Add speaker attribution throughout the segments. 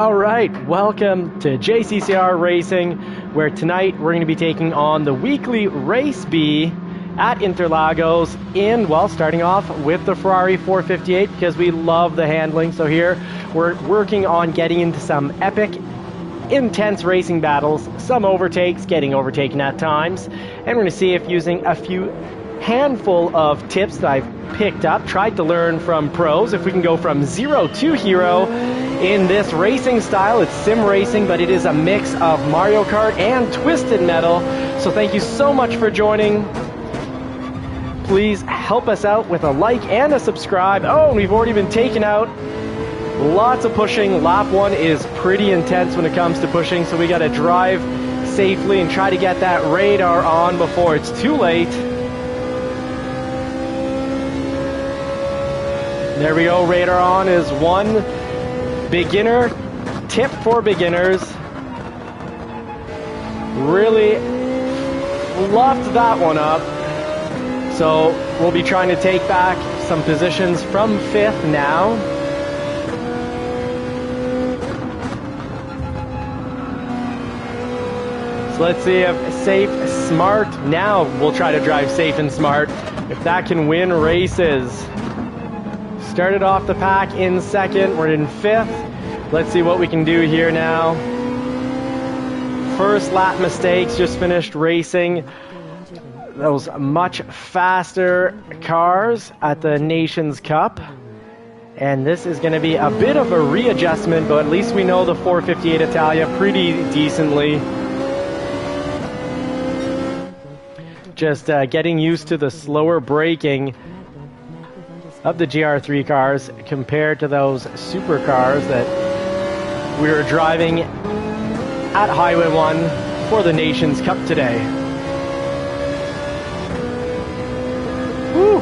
Speaker 1: All right, welcome to JCCR Racing, where tonight we're going to be taking on the weekly Race B at Interlagos in, well, starting off with the Ferrari 458 because we love the handling. So here we're working on getting into some epic, intense racing battles, some overtakes, getting overtaken at times, and we're going to see if using a few handful of tips that I've picked up, tried to learn from pros, if we can go from zero to hero in this racing style. It's sim racing, but it is a mix of Mario Kart and Twisted Metal. So thank you so much for joining. Please help us out with a like and a subscribe. Oh, we've already been taken out. Lots of pushing. Lap 1 is pretty intense when it comes to pushing, so we got to drive safely and try to get that radar on before it's too late. There we go, radar on is one beginner tip for beginners. Really fluffed that one up. So we'll be trying to take back some positions from 5th now. So let's see if safe, smart. Now we'll try to drive safe and smart. If that can win races. Started off the pack in 2nd, we're in 5th. Let's see what we can do here now. First lap mistakes, just finished racing those much faster cars at the Nations Cup. And this is going to be a bit of a readjustment, but at least we know the 458 Italia pretty decently. Just getting used to the slower braking of the Gr.3 cars compared to those supercars that we were driving at Highway 1 for the Nations Cup today. Whew.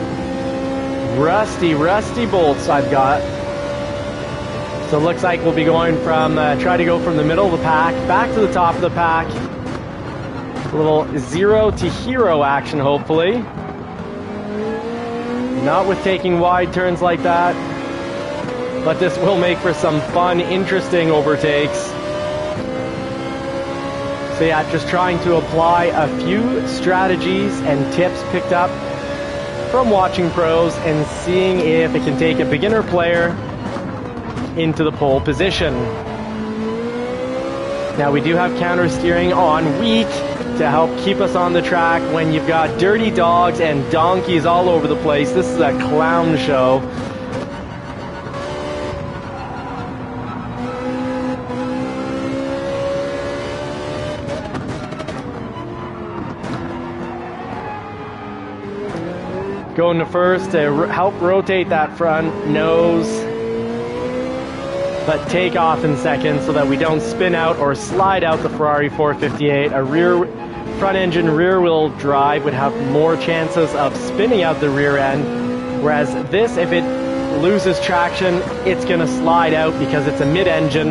Speaker 1: Rusty bolts I've got. So it looks like we'll be going from, try to go from the middle of the pack back to the top of the pack. A little zero to hero action, hopefully. Not with taking wide turns like that, but this will make for some fun, interesting overtakes. So yeah, just trying to apply a few strategies and tips picked up from watching pros and seeing if it can take a beginner player into the pole position. Now we do have counter steering on weak to help keep us on the track when you've got dirty dogs and donkeys all over the place. This is a clown show. Going to first to help rotate that front nose, but take off in 2nd so that we don't spin out or slide out the Ferrari 458. A front engine rear wheel drive would have more chances of spinning out the rear end, whereas this, if it loses traction, it's going to slide out because it's a mid-engine.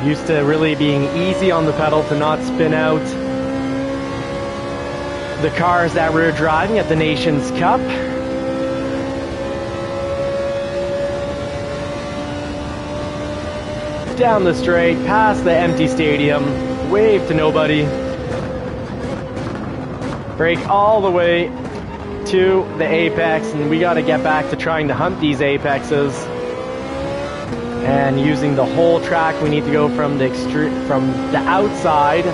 Speaker 1: Used to really being easy on the pedal to not spin out the cars that we're driving at the Nations Cup. Down the straight, past the empty stadium, wave to nobody. Brake all the way to the apex, and we got to get back to trying to hunt these apexes. And using the whole track, we need to go from the outside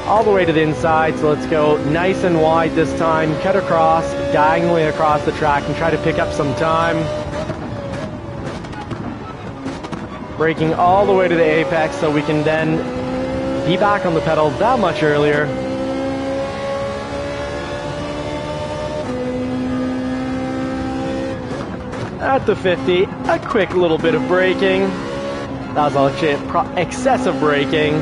Speaker 1: all the way to the inside. So let's go nice and wide this time, cut across, diagonally across the track, and try to pick up some time. Braking all the way to the apex so we can then be back on the pedal that much earlier. At the 50, a quick little bit of braking. That was actually excessive braking.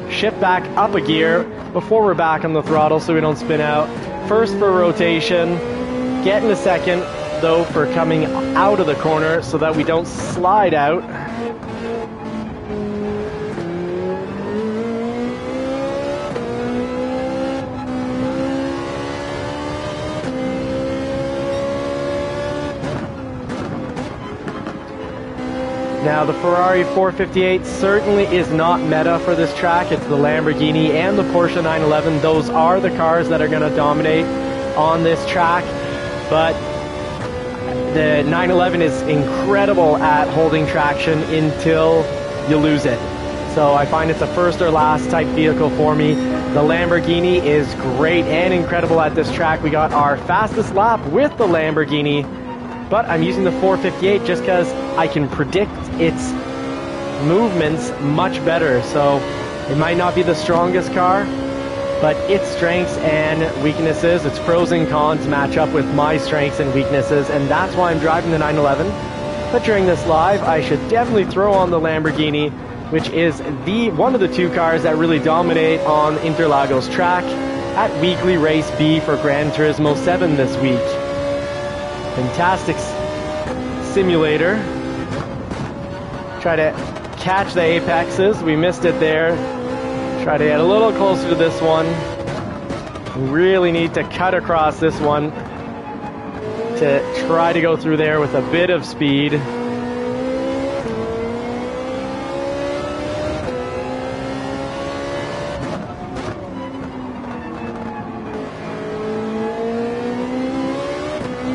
Speaker 1: Shift back up a gear before we're back on the throttle so we don't spin out. First for rotation, get in a 2nd though for coming out of the corner so that we don't slide out. Now the Ferrari 458 certainly is not meta for this track. It's the Lamborghini and the Porsche 911. Those are the cars that are going to dominate on this track. But the 911 is incredible at holding traction until you lose it. So I find it's a first or last type vehicle for me. The Lamborghini is great and incredible at this track. We got our fastest lap with the Lamborghini, but I'm using the 458 just because I can predict its movements much better. So it might not be the strongest car, but its strengths and weaknesses, its pros and cons match up with my strengths and weaknesses, and that's why I'm driving the 911. But during this live, I should definitely throw on the Lamborghini, which is one of the two cars that really dominate on Interlagos track at Weekly Race B for Gran Turismo 7 this week. Fantastic simulator. Try to catch the apexes. We missed it there. Try to get a little closer to this one. We really need to cut across this one to try to go through there with a bit of speed.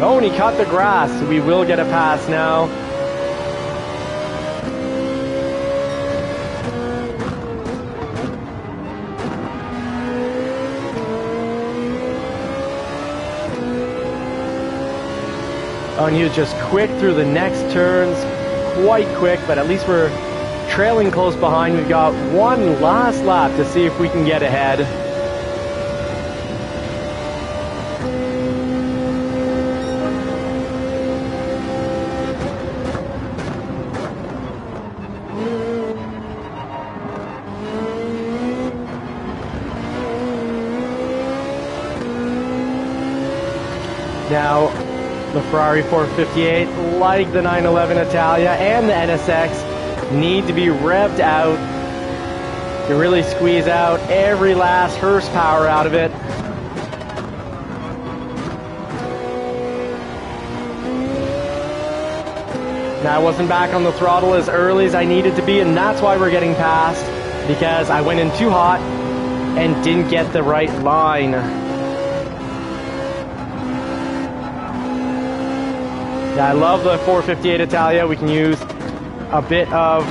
Speaker 1: Oh, and he caught the grass. We will get a pass now. Oh, and he was just quick through the next turns. Quite quick, but at least we're trailing close behind. We've got one last lap to see if we can get ahead. Now, the Ferrari 458, like the 911 Italia and the NSX, need to be revved out to really squeeze out every last horsepower out of it. Now, I wasn't back on the throttle as early as I needed to be, and that's why we're getting past, because I went in too hot and didn't get the right line. Yeah, I love the 458 Italia. We can use a bit of,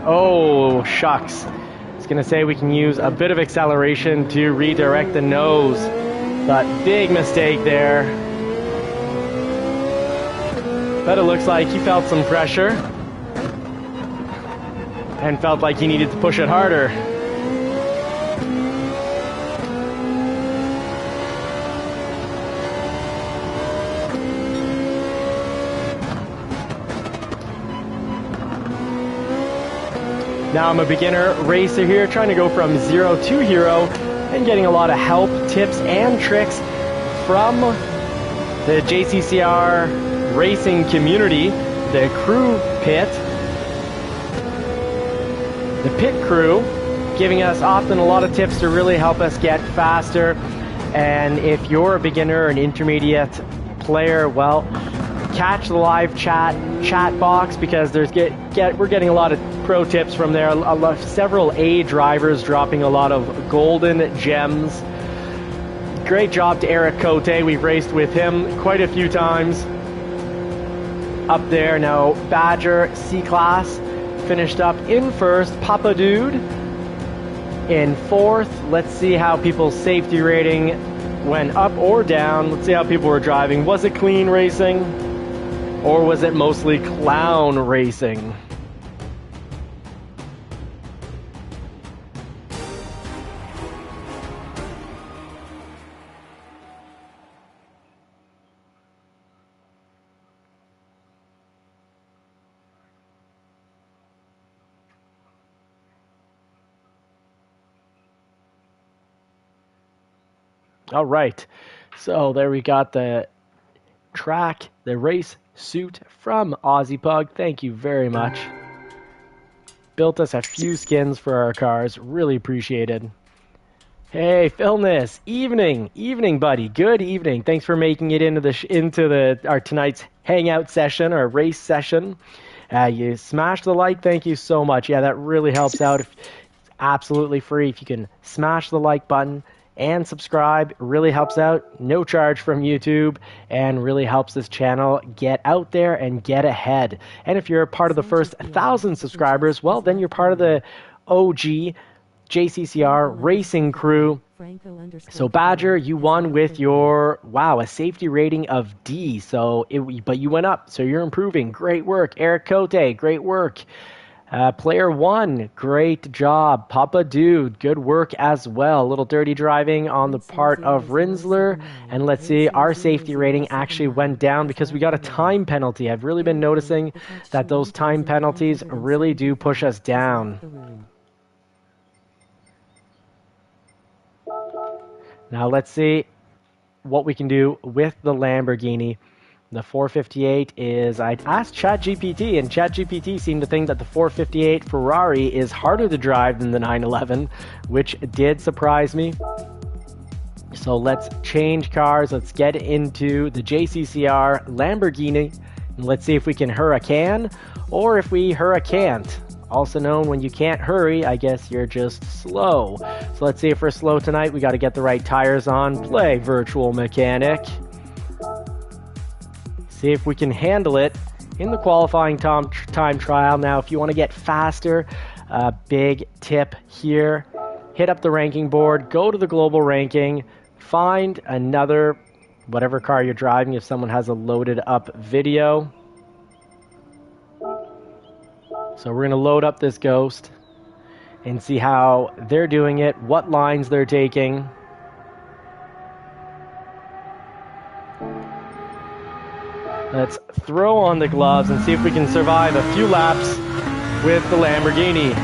Speaker 1: oh shucks. I was gonna say we can use a bit of acceleration to redirect the nose, but big mistake there. But it looks like he felt some pressure and felt like he needed to push it harder. Now I'm a beginner racer here, trying to go from zero to hero and getting a lot of help, tips, and tricks from the JCCR racing community, the crew pit, the pit crew, giving us often a lot of tips to really help us get faster. And if you're a beginner or an intermediate player, well, catch the live chat box, because we're getting a lot of pro tips from there. Several A drivers dropping a lot of golden gems. Great job to Eric Cote. We've raced with him quite a few times up there. Now Badger C-Class finished up in first. Papa Dude in fourth. Let's see how people's safety rating went up or down. Let's see how people were driving. Was it clean racing, or was it mostly clown racing? All right, so there we got the track, the race suit from Aussie Pug. Thank you very much. Built us a few skins for our cars. Really appreciated. Hey, Philness. Evening, buddy. Good evening. Thanks for making it into our tonight's hangout session, our race session. You smash the like, thank you so much. Yeah, that really helps out. It's absolutely free. If you can smash the like button and subscribe, it really helps out. No charge from YouTube, and really helps this channel get out there and get ahead. And if you're a part of the first 1,000 subscribers, well, then you're part of the OG JCCR racing crew. So Badger, you won with your, wow, a safety rating of D. But you went up, so you're improving. Great work. Eric Cote, great work. Player 1, great job. Papa Dude, good work as well. A little dirty driving on the part of Rinsler. And let's see, our safety rating actually went down because we got a time penalty. I've really been noticing that those time penalties really do push us down. Now let's see what we can do with the Lamborghini. The 458 is, I asked ChatGPT, and ChatGPT seemed to think that the 458 Ferrari is harder to drive than the 911, which did surprise me. So let's change cars. Let's get into the JCCR Lamborghini, and let's see if we can hurricane, or if we hurrican't. Also known when you can't hurry, I guess you're just slow. So let's see if we're slow tonight. We got to get the right tires on. Play Virtual Mechanic. See if we can handle it in the qualifying time trial. Now, if you want to get faster, big tip here. Hit up the ranking board. Go to the global ranking. Find another, whatever car you're driving, if someone has a loaded up video. So we're going to load up this Ghost and see how they're doing it, what lines they're taking. Let's throw on the gloves and see if we can survive a few laps with the Lamborghini.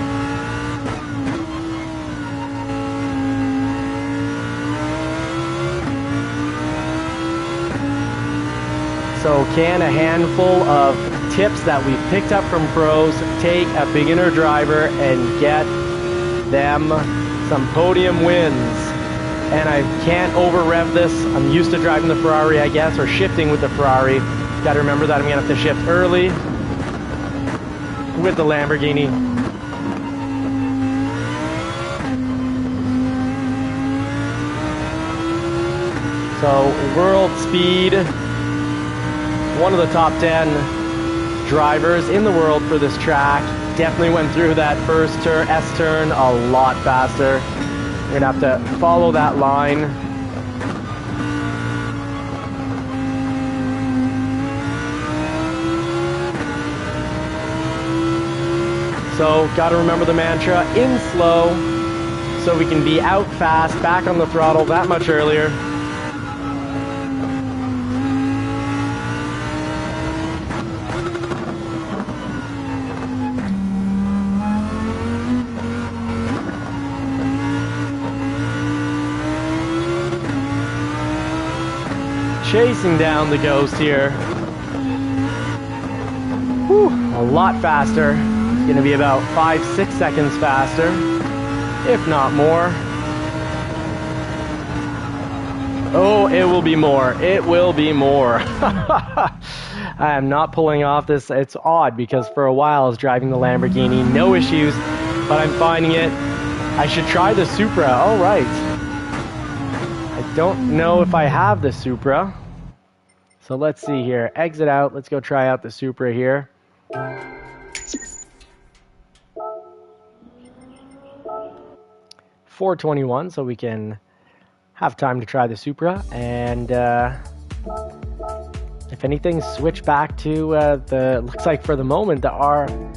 Speaker 1: So can a handful of tips that we've picked up from pros take a beginner driver and get them some podium wins? And I can't over rev this. I'm used to driving the Ferrari, I guess, or shifting with the Ferrari. Got to remember that I'm going to have to shift early with the Lamborghini. So world speed, one of the top 10 drivers in the world for this track. Definitely went through that first turn, S-turn, a lot faster. You're going to have to follow that line. So, got to remember the mantra, in slow, so we can be out fast, back on the throttle that much earlier. Chasing down the Ghost here. Whew, a lot faster. It's going to be about 5-6 seconds faster, if not more. Oh, it will be more. It will be more. I am not pulling off this. It's odd because for a while I was driving the Lamborghini, no issues, but I'm finding it. I should try the Supra. All right. I don't know if I have the Supra. So let's see here. Exit out. Let's go try out the Supra here. $421, so we can have time to try the Supra. And if anything, switch back to looks like for the moment, the R4.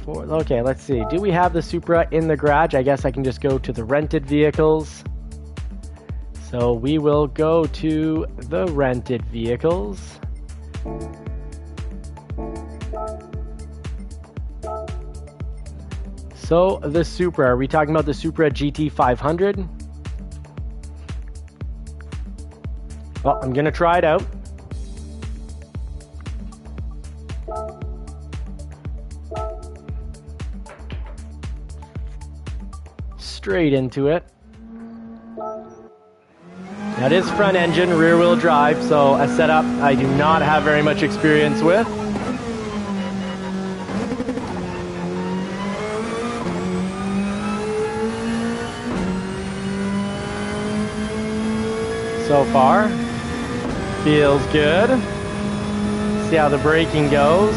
Speaker 1: Okay, let's see. Do we have the Supra in the garage? I guess I can just go to the rented vehicles. So we will go to the rented vehicles. So the Supra, are we talking about the Supra GT500? Well, I'm gonna try it out. Straight into it. That is front engine, rear wheel drive, so a setup I do not have very much experience with. so far. Feels good. See how the braking goes.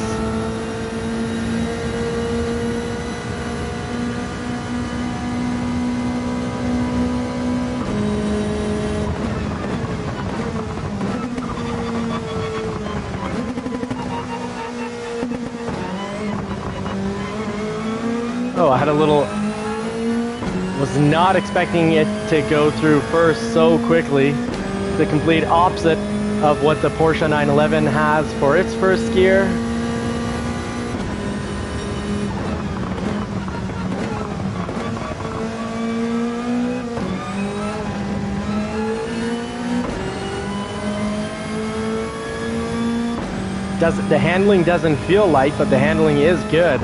Speaker 1: Oh, I had a little... Was not expecting it to go through first so quickly. The complete opposite of what the Porsche 911 has for its first gear. The handling doesn't feel light, but the handling is good.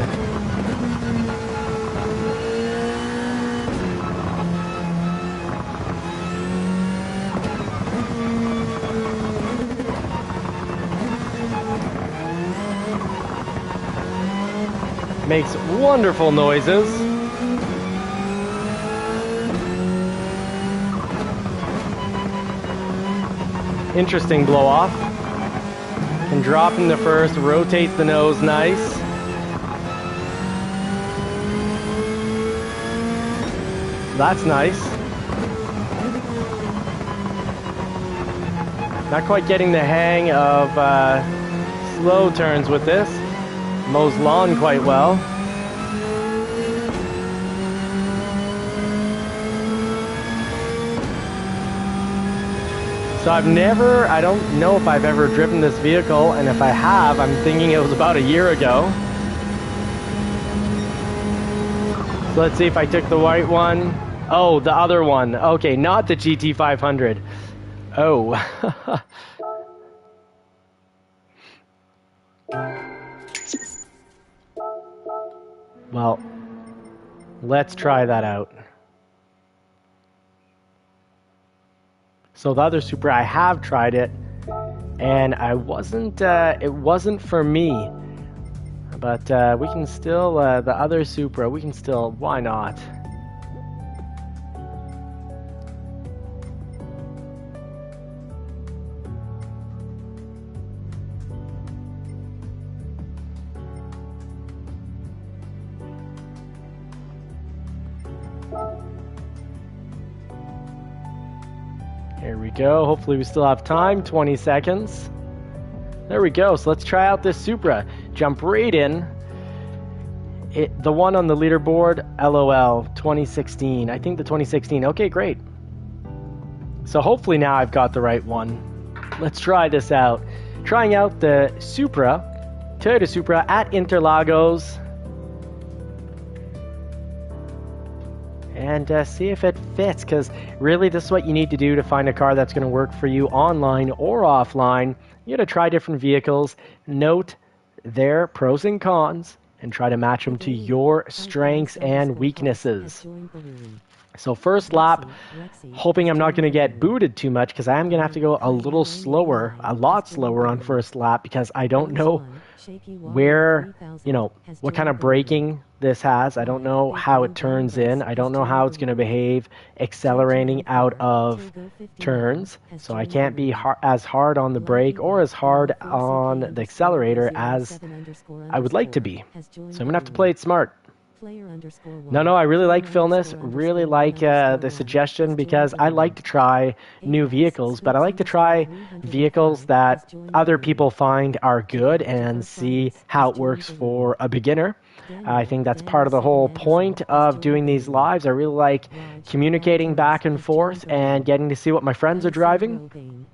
Speaker 1: Makes wonderful noises. Interesting blow off. Can drop in the first, rotates the nose nice. That's nice. Not quite getting the hang of slow turns with this. Mows lawn quite well. So I don't know if I've ever driven this vehicle, and if I have, I'm thinking it was about a year ago. So let's see if I took the white one. Oh, the other one. Okay, not the GT500. Oh. Well, let's try that out. So the other Supra, I have tried it, and it wasn't for me. But we can still, the other Supra, we can still, why not? Here we go. Hopefully we still have time. 20 seconds. There we go. So let's try out this Supra. Jump right in. The one on the leaderboard, LOL, 2016. I think the 2016. Okay, great. So hopefully now I've got the right one. Let's try this out. Trying out the Supra, Toyota Supra at Interlagos. And see if it fits, because really this is what you need to do to find a car that's going to work for you online or offline. You got to try different vehicles, note their pros and cons, and try to match them to your strengths and weaknesses. So first lap, hoping I'm not going to get booted too much, because I am going to have to go a little slower, a lot slower on first lap, because I don't know where, what kind of braking this has. I don't know how it turns in. I don't know how it's going to behave accelerating out of turns. So I can't be as hard on the brake or as hard on the accelerator as I would like to be. So I'm going to have to play it smart. No, I really like Philness, really like the suggestion, because I like to try new vehicles, but I like to try vehicles that other people find are good and see how it works for a beginner. I think that's part of the whole point of doing these lives. I really like communicating back and forth and getting to see what my friends are driving,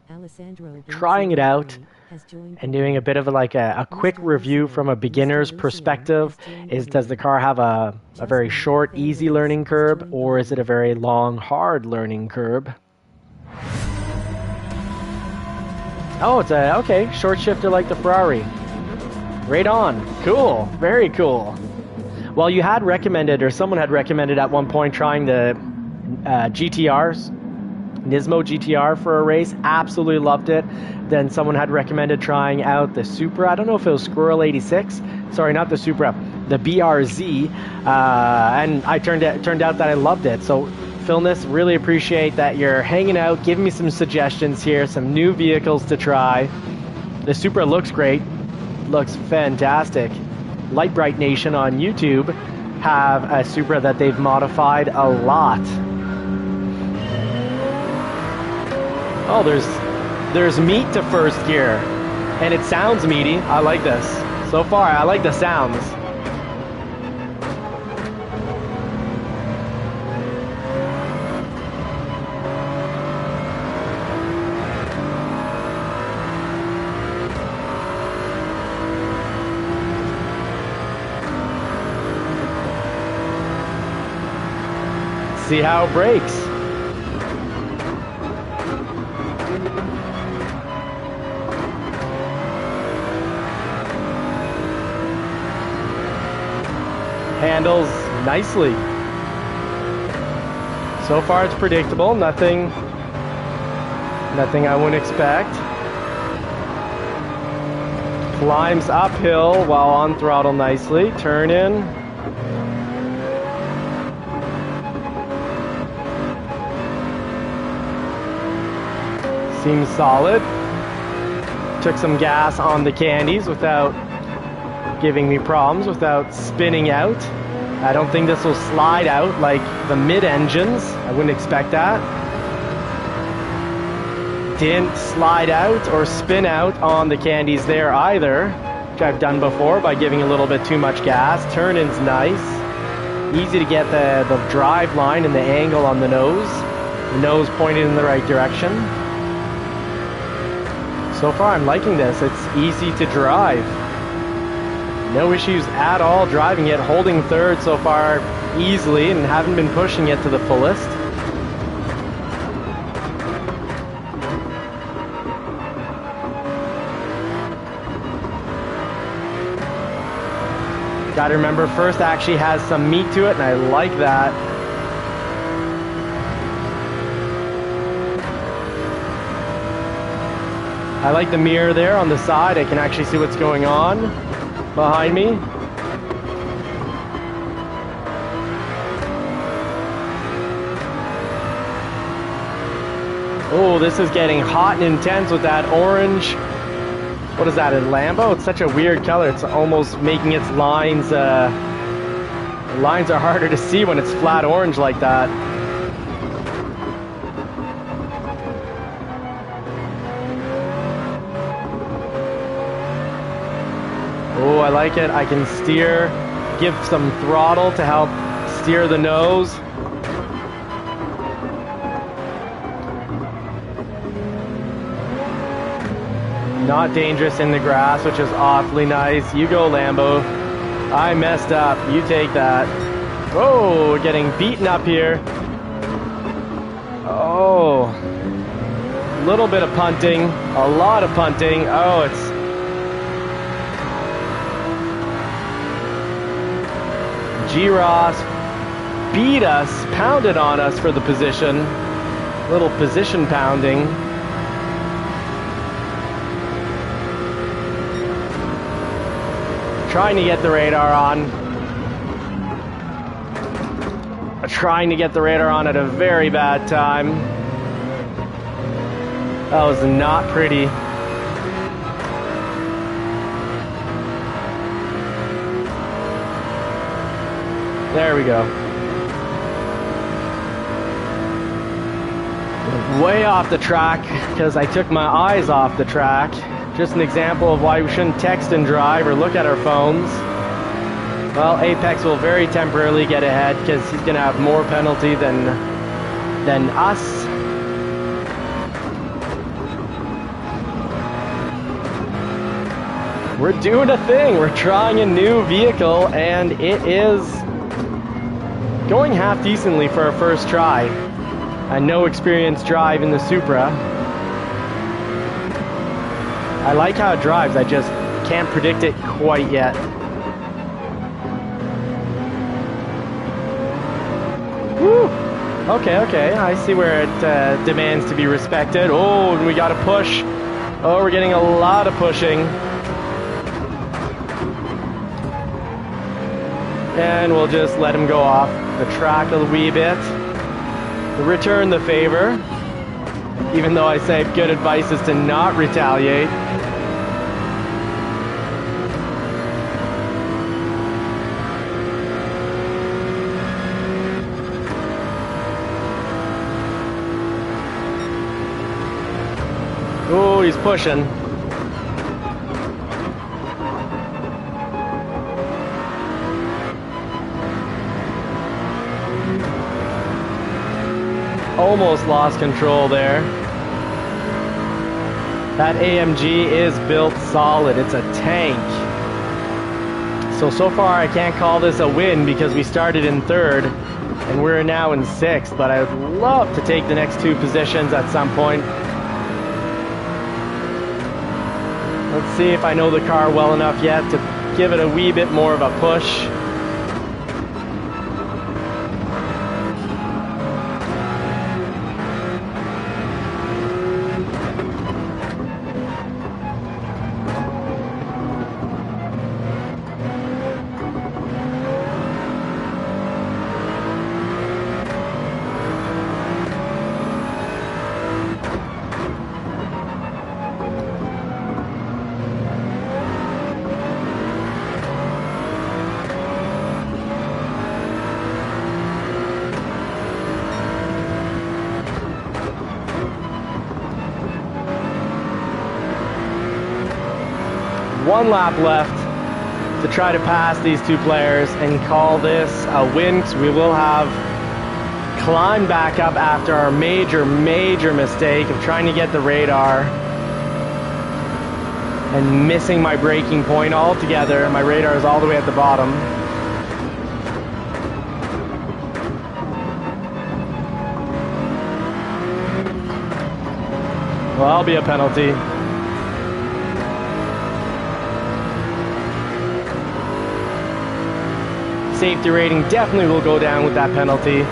Speaker 1: trying it out, and doing a bit of a quick review from a beginner's perspective. Does the car have a very short, easy learning curve, or is it a very long, hard learning curve? Oh, it's okay, short shifter like the Ferrari. Right on. Cool. Very cool. Well, you had recommended, or someone had recommended at one point, trying the GTRs, Nismo GTR for a race. Absolutely loved it. Then someone had recommended trying out the Supra. I don't know if it was Squirrel 86. Sorry, not the Supra, the BRZ. And I turned out that I loved it. So Philness, really appreciate that you're hanging out, giving me some suggestions here, some new vehicles to try. The Supra looks great, looks fantastic. Light Bright Nation on YouTube have a Supra that they've modified a lot. Oh, there's meat to first gear, and it sounds meaty. I like this. So far, I like the sounds. See how it breaks. Handles nicely. So far it's predictable, nothing I wouldn't expect. Climbs uphill while on throttle nicely, turn in. Seems solid. Took some gas on the candies without giving me problems, without spinning out. I don't think this will slide out like the mid-engines. I wouldn't expect that. Didn't slide out or spin out on the candies there either, which I've done before by giving a little bit too much gas. Turn-in's nice. Easy to get the drive line and the angle on the nose. The nose pointed in the right direction. So far I'm liking this. It's easy to drive. No issues at all driving it, holding third so far easily and haven't been pushing it to the fullest. Gotta remember, first actually has some meat to it, and I like that. I like the mirror there on the side. I can actually see what's going on behind me. Oh, this is getting hot and intense with that orange. What is that, a Lambo? It's such a weird color. It's almost making its lines, the lines are harder to see when it's flat orange like that. Oh, I like it. I can steer, give some throttle to help steer the nose. Not dangerous in the grass, which is awfully nice. You go, Lambo. I messed up. You take that. Whoa, we're getting beaten up here. Oh, a little bit of punting, a lot of punting. Oh, it's G-Ross beat us, pounded on us for the position. Little position pounding. Trying to get the radar on. Trying to get the radar on at a very bad time. That was not pretty. There we go. Way off the track because I took my eyes off the track. Just an example of why we shouldn't text and drive or look at our phones. Well, Apex will very temporarily get ahead because he's going to have more penalty than us. We're doing a thing. We're trying a new vehicle, and it is going half decently for our first try. A no experience drive in the Supra. I like how it drives, I just can't predict it quite yet. Woo! Okay, I see where it demands to be respected. Oh, we gotta push. Oh, we're getting a lot of pushing. And we'll just let him go off the track a wee bit. return the favor, even though I say good advice is to not retaliate. Oh, he's pushing. Almost lost control there. That AMG is built solid. It's a tank. So far I can't call this a win because we started in third and we're now in sixth, but I would love to take the next two positions at some point. Let's see if I know the car well enough yet to give it a wee bit more of a push. One lap left to try to pass these two players and call this a win, because we will have climbed back up after our major mistake of trying to get the radar and missing my braking point altogether. My radar is all the way at the bottom. Well, that'll be a penalty. Safety rating definitely will go down with that penalty.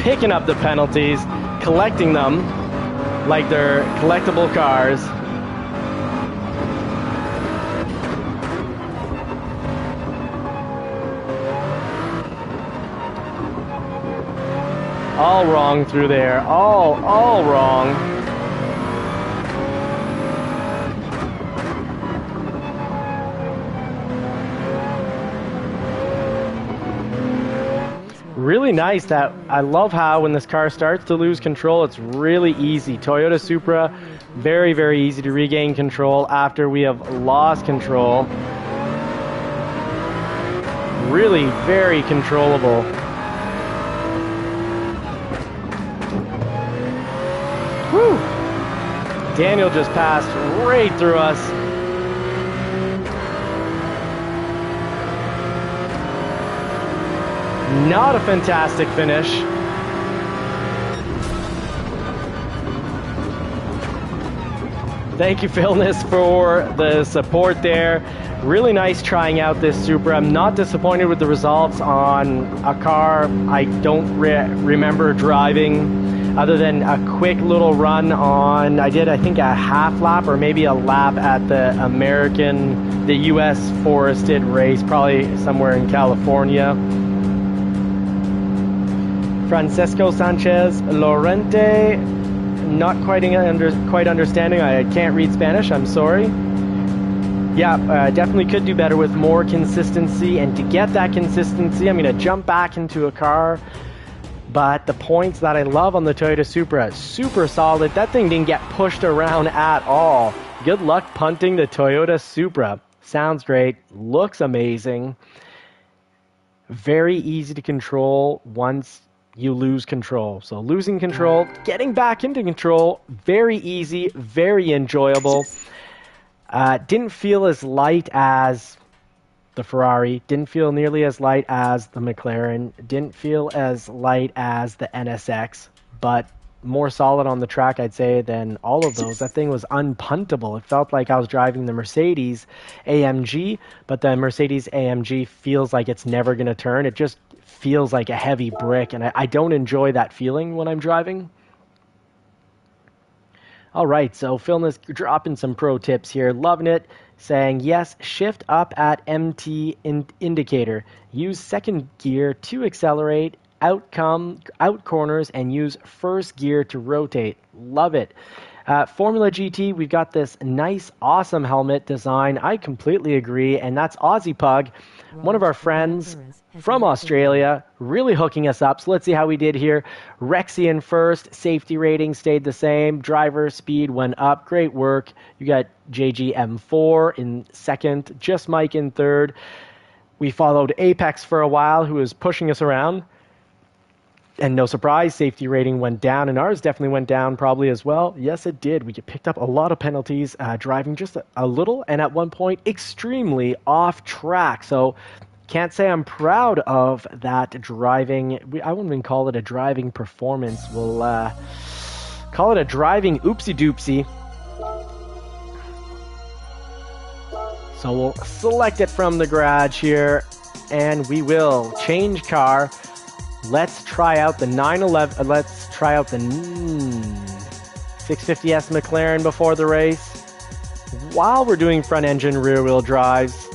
Speaker 1: Picking up the penalties, collecting them like they're collectible cars. All wrong through there. All wrong. Really nice. That I love how when this car starts to lose control, it's really easy. Toyota Supra, very easy to regain control after we have lost control. Really very controllable. Whew. Daniel just passed right through us. Not a fantastic finish. Thank you, Philness, for the support there. Really nice trying out this Supra. I'm not disappointed with the results on a car I don't remember driving. Other than a quick little run on, I think a half lap or maybe a lap at the US forested race, probably somewhere in California. Francisco Sanchez Lorente, not quite understanding. I can't read Spanish, I'm sorry. Yeah, definitely could do better with more consistency, and to get that consistency, I'm going to jump back into a car. But the points that I love on the Toyota Supra, super solid. That thing didn't get pushed around at all. Good luck punting the Toyota Supra. Sounds great. Looks amazing. Very easy to control once you lose control. So losing control, getting back into control, very easy, very enjoyable. Didn't feel as light as the Ferrari, didn't feel nearly as light as the McLaren, didn't feel as light as the NSX, but more solid on the track, I'd say, than all of those. That thing was unpuntable. It felt like I was driving the Mercedes AMG, but the Mercedes AMG feels like it's never going to turn. It just feels like a heavy brick, and I don't enjoy that feeling when I'm driving. All right, so Philness dropping some pro tips here. Loving it. Saying, yes, shift up at MT indicator. Use second gear to accelerate, out corners, and use first gear to rotate. Love it. Formula GT, we've got this nice, awesome helmet design. I completely agree, and that's Aussie Pug, one of our friends from Australia, really hooking us up. So let's see how we did here. Rexy in first, safety rating stayed the same, driver speed went up. Great work. You got JGM4 in second, Just Mike in third. We followed Apex for a while, who was pushing us around. And no surprise, safety rating went down, and ours definitely went down probably as well. Yes, it did. We picked up a lot of penalties, driving just a little, and at one point, extremely off track. So can't say I'm proud of that driving. I wouldn't even call it a driving performance. We'll call it a driving oopsie-doopsie. So we'll select it from the garage here, and we will change car. Let's try out the 911. Let's try out the 650S McLaren before the race. While we're doing front engine rear wheel drives,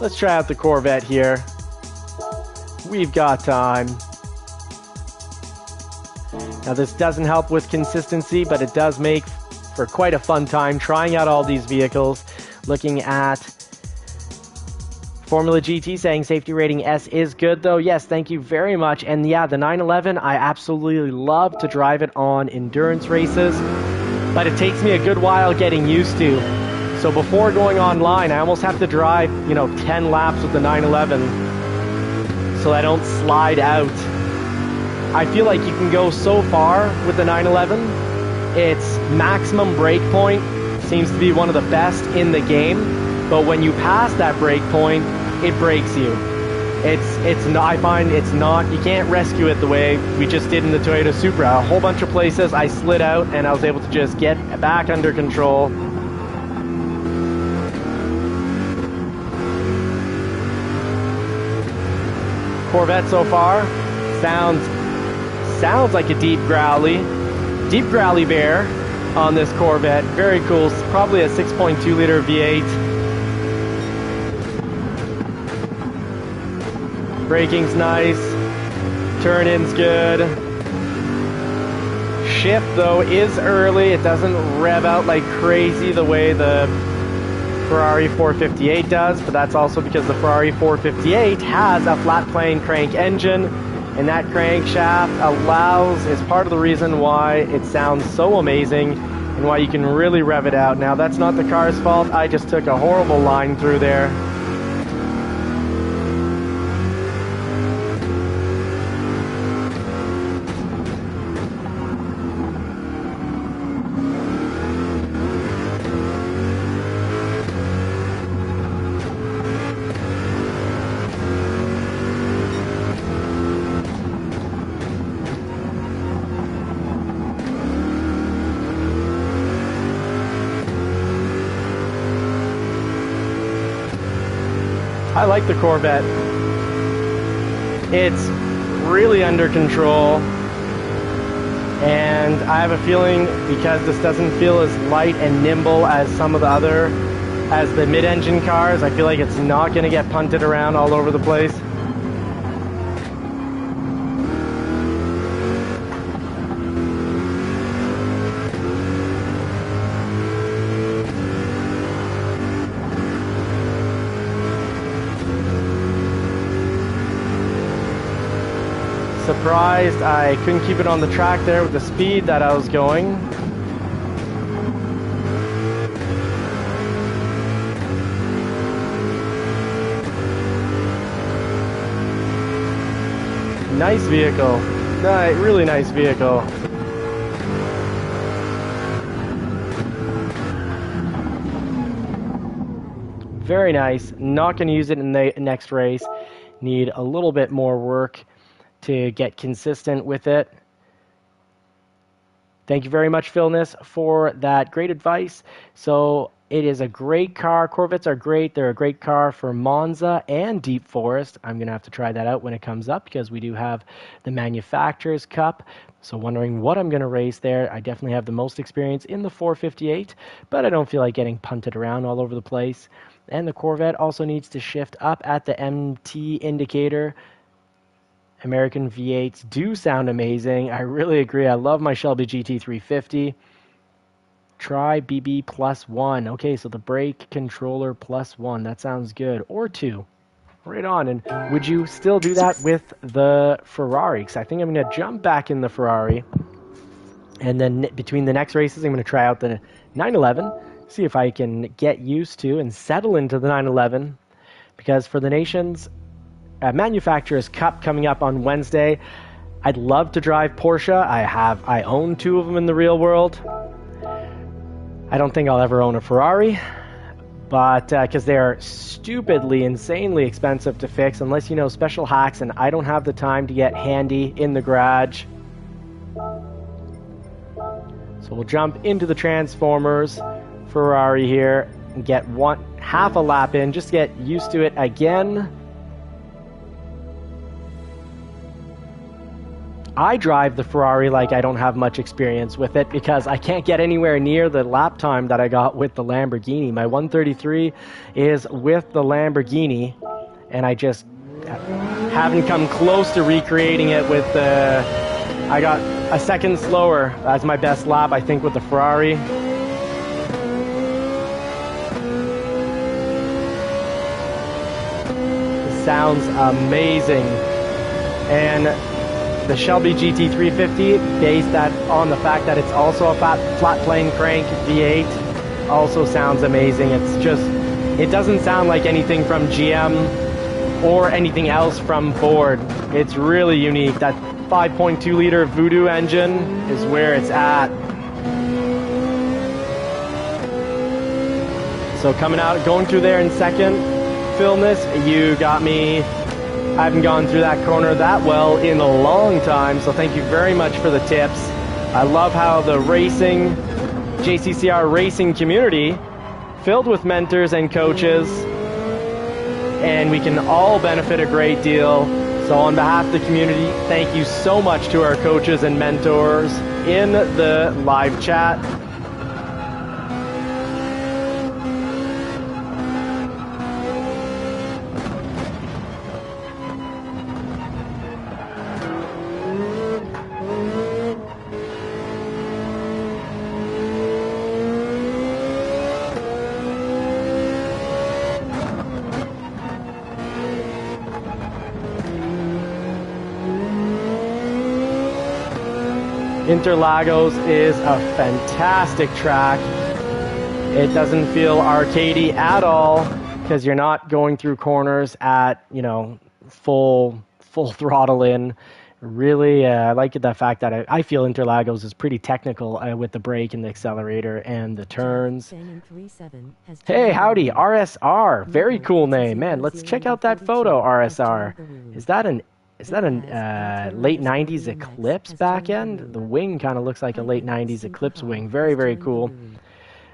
Speaker 1: let's try out the Corvette here. We've got time. Now this doesn't help with consistency, but it does make for quite a fun time trying out all these vehicles. Looking at Formula GT saying safety rating S is good though. Yes, thank you very much. And yeah, the 911, I absolutely love to drive it on endurance races, but it takes me a good while getting used to. So before going online, I almost have to drive, 10 laps with the 911 so I don't slide out. I feel like you can go so far with the 911. Its maximum brake point seems to be one of the best in the game. But when you pass that break point, it breaks you. It's not, I find it's not, you can't rescue it the way we just did in the Toyota Supra. A whole bunch of places I slid out and I was able to just get back under control. Corvette so far sounds like a deep growly bear on this Corvette. Very cool. Probably a 6.2 liter V8. Braking's nice. Turn-in's good. Shift, though, is early. It doesn't rev out like crazy the way the Ferrari 458 does, but that's also because the Ferrari 458 has a flat plane crank engine, and that crankshaft is part of the reason why it sounds so amazing and why you can really rev it out. Now, that's not the car's fault. I just took a horrible line through there. I like the Corvette. It's really under control, and I have a feeling because this doesn't feel as light and nimble as some of the mid-engine cars, I feel like it's not going to get punted around all over the place. Surprised I couldn't keep it on the track there with the speed that I was going. Nice vehicle. Really nice vehicle. Very nice. Not going to use it in the next race. Need a little bit more work to get consistent with it. Thank you very much, Philness, for that great advice. So It is a great car. Corvettes are great. They're a great car for Monza and Deep Forest. I'm going to have to try that out when it comes up because we do have the Manufacturers Cup. So wondering what I'm going to race there. I definitely have the most experience in the 458, but I don't feel like getting punted around all over the place. And the Corvette also needs to shift up at the MT indicator. American V8s do sound amazing. I really agree. I love my Shelby GT350. Try BB +1. Okay, so the brake controller +1. That sounds good. Or 2. Right on. And would you still do that with the Ferrari? Because I think I'm going to jump back in the Ferrari. And then between the next races, I'm going to try out the 911. See if I can get used to and settle into the 911. Because for the Nations Manufacturers Cup coming up on Wednesday, I'd love to drive Porsche. I own 2 of them in the real world. I don't think I'll ever own a Ferrari, but because they're stupidly, insanely expensive to fix unless you know special hacks, and I don't have the time to get handy in the garage. So we'll jump into the Transformers Ferrari here and get half a lap in, just to get used to it again. I drive the Ferrari like I don't have much experience with it because I can't get anywhere near the lap time that I got with the Lamborghini. My 133 is with the Lamborghini, and I just haven't come close to recreating it with the... I got a second slower as my best lap, I think, with the Ferrari. It sounds amazing. And the Shelby GT350, based on the fact that it's also a flat plane crank V8, also sounds amazing. It's just, it doesn't sound like anything from GM or anything else from Ford. It's really unique. That 5.2 liter Voodoo engine is where it's at. So coming out, going through there in second, film this, you got me. I haven't gone through that corner that well in a long time, so thank you very much for the tips. I love how the racing, JCCR racing community, filled with mentors and coaches, and we can all benefit a great deal. So on behalf of the community, thank you so much to our coaches and mentors in the live chat. Interlagos is a fantastic track. It doesn't feel arcadey at all because you're not going through corners at, you know, full throttle in. Really, I like the fact that I feel Interlagos is pretty technical with the brake and the accelerator and the turns. Hey, howdy, RSR. Very cool name. Man, let's check out that photo, RSR. Is that a late 90s Eclipse back end? The wing kind of looks like a late 90s Eclipse wing. Very, very cool.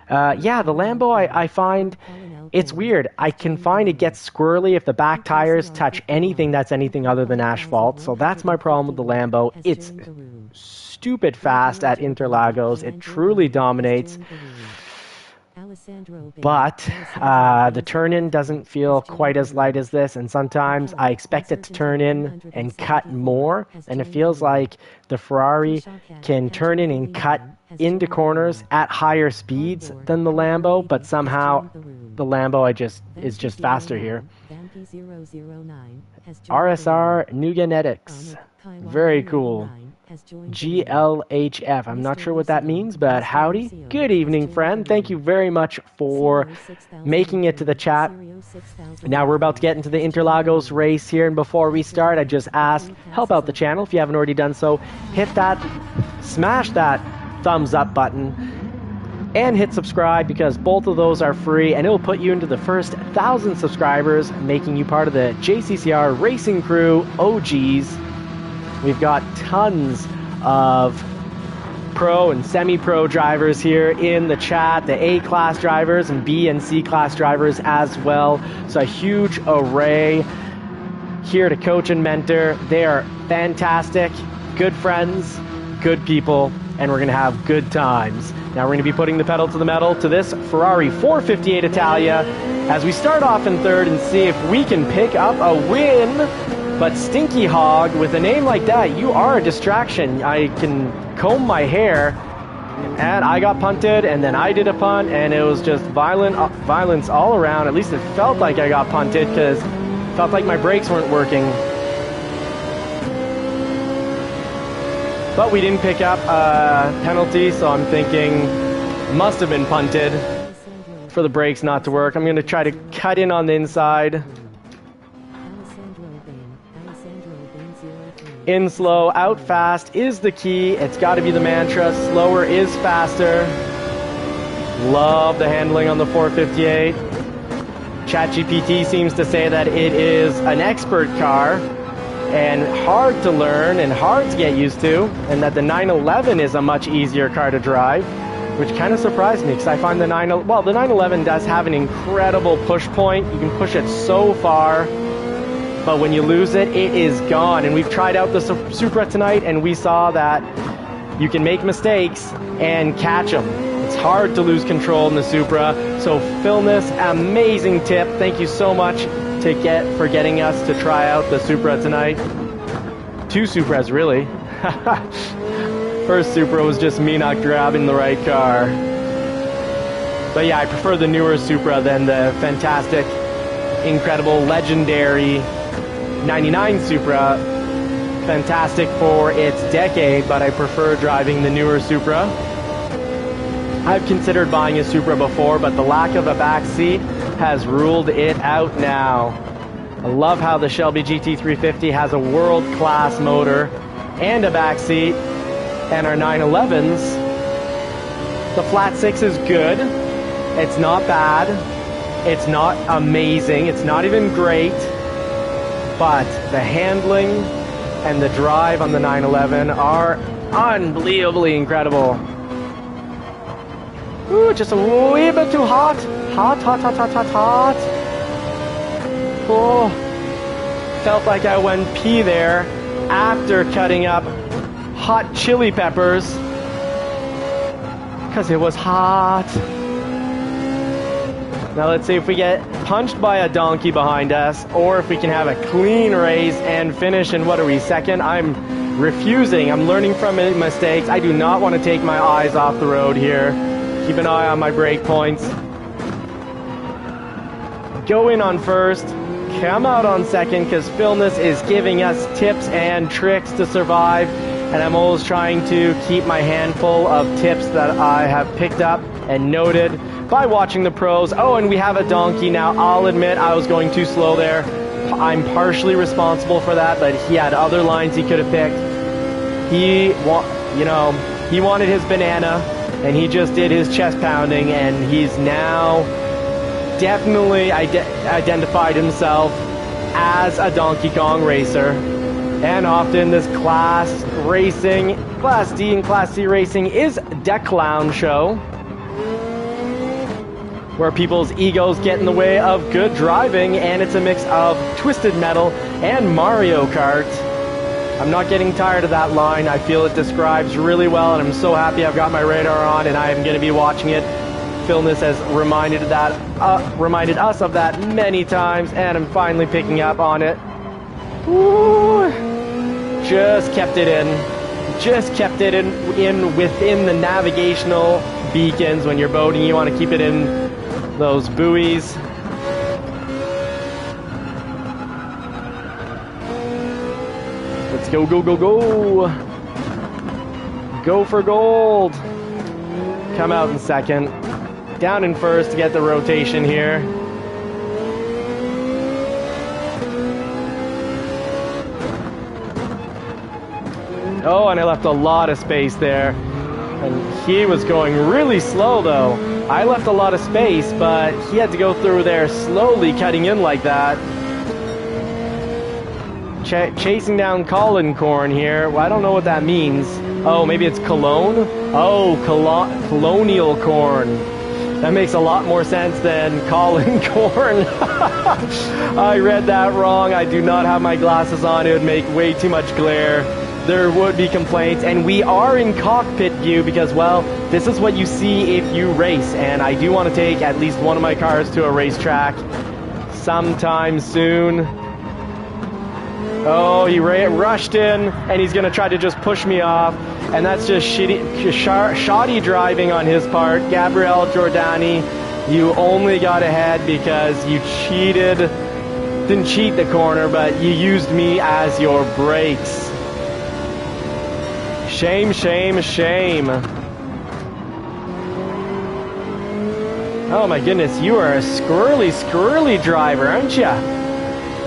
Speaker 1: Yeah, the Lambo, I find it's weird. I can find it gets squirrely if the back tires touch anything that's anything other than asphalt. So that's my problem with the Lambo. It's stupid fast at Interlagos. It truly dominates. But the turn-in doesn't feel quite as light as this, and sometimes I expect it to turn in and cut more, and it feels like the Ferrari can turn in and cut into corners at higher speeds than the Lambo, but somehow the Lambo is just faster here. RSR Nugenetics. Very cool. GLHF. I'm not sure what that means, but howdy. Good evening, friend. Thank you very much for making it to the chat. Now we're about to get into the Interlagos race here, and before we start, I just ask, help out the channel if you haven't already done so. Hit that, smash that thumbs up button, and hit subscribe because both of those are free, and it will put you into the first 1,000 subscribers, making you part of the JCCR racing crew OGs. We've got tons of pro and semi-pro drivers here in the chat, the A-class drivers and B and C-class drivers as well. So a huge array here to coach and mentor. They are fantastic, good friends, good people, and we're gonna have good times. Now we're gonna be putting the pedal to the metal to this Ferrari 458 Italia as we start off in third and see if we can pick up a win. But Stinky Hog, with a name like that, you are a distraction. I can comb my hair, and I got punted, and then I did a punt, and it was just violence all around. At least it felt like I got punted, because it felt like my brakes weren't working. But we didn't pick up a penalty, so I'm thinking must have been punted for the brakes not to work. I'm going to try to cut in on the inside. In slow, out fast is the key. It's got to be the mantra. Slower is faster. Love the handling on the 458. ChatGPT seems to say that it is an expert car and hard to learn and hard to get used to, and that the 911 is a much easier car to drive, which kind of surprised me because I find the 911 does have an incredible push point. You can push it so far, but when you lose it, it is gone. And we've tried out the Supra tonight, and we saw that you can make mistakes and catch them. It's hard to lose control in the Supra. So Philness, amazing tip. Thank you so much for getting us to try out the Supra tonight. 2 Supras, really. First Supra was just me not grabbing the right car. But yeah, I prefer the newer Supra than the fantastic, incredible, legendary 99 Supra. Fantastic for its decade, but I prefer driving the newer Supra. I've considered buying a Supra before, but the lack of a back seat has ruled it out now. I love how the Shelby GT350 has a world-class motor and a back seat, and our 911s, the flat 6 is good. It's not bad. It's not amazing. It's not even great. But the handling and the drive on the 911 are unbelievably incredible. Ooh, just a wee bit too hot. Hot. Oh, felt like I went pee there after cutting up hot chili peppers because it was hot. Now let's see if we get punched by a donkey behind us, or if we can have a clean race and finish in, what are we, second? I'm refusing. I'm learning from mistakes. I do not want to take my eyes off the road here. Keep an eye on my brake points. Go in on first, come out on second, because Philness is giving us tips and tricks to survive, and I'm always trying to keep my handful of tips that I have picked up and noted by watching the pros. Oh, and we have a donkey now. I'll admit I was going too slow there. I'm partially responsible for that, but he had other lines he could have picked. He wanted his banana, and he just did his chest pounding, and he's now definitely identified himself as a Donkey Kong racer. And often this Class D and Class C racing is the clown show, where people's egos get in the way of good driving, and it's a mix of Twisted Metal and Mario Kart. I'm not getting tired of that line. I feel it describes really well, and I'm so happy I've got my radar on and I am going to be watching it. Philness has reminded us of that many times, and I'm finally picking up on it. Ooh, just kept it in. Just kept it in within the navigational beacons. When you're boating, you want to keep it in those buoys. Let's go, go, go, go. Go for gold. Come out in second. Down in first to get the rotation here. Oh, and I left a lot of space there. And he was going really slow though. I left a lot of space, but he had to go through there slowly, cutting in like that. chasing down Colin corn here. Well, I don't know what that means. Oh, maybe it's Cologne? Oh, colonial corn. That makes a lot more sense than Colin corn. I read that wrong. I do not have my glasses on. It would make way too much glare. There would be complaints. And we are in cockpit view because, well, this is what you see if you race. And I do want to take at least one of my cars to a racetrack sometime soon. Oh, he rushed in, and he's going to try to just push me off. And that's just shoddy driving on his part. Gabriel Giordani, you only got ahead because you cheated. Didn't cheat the corner, but you used me as your brakes. Shame, shame, shame. Oh my goodness, you are a squirrely driver, aren't you?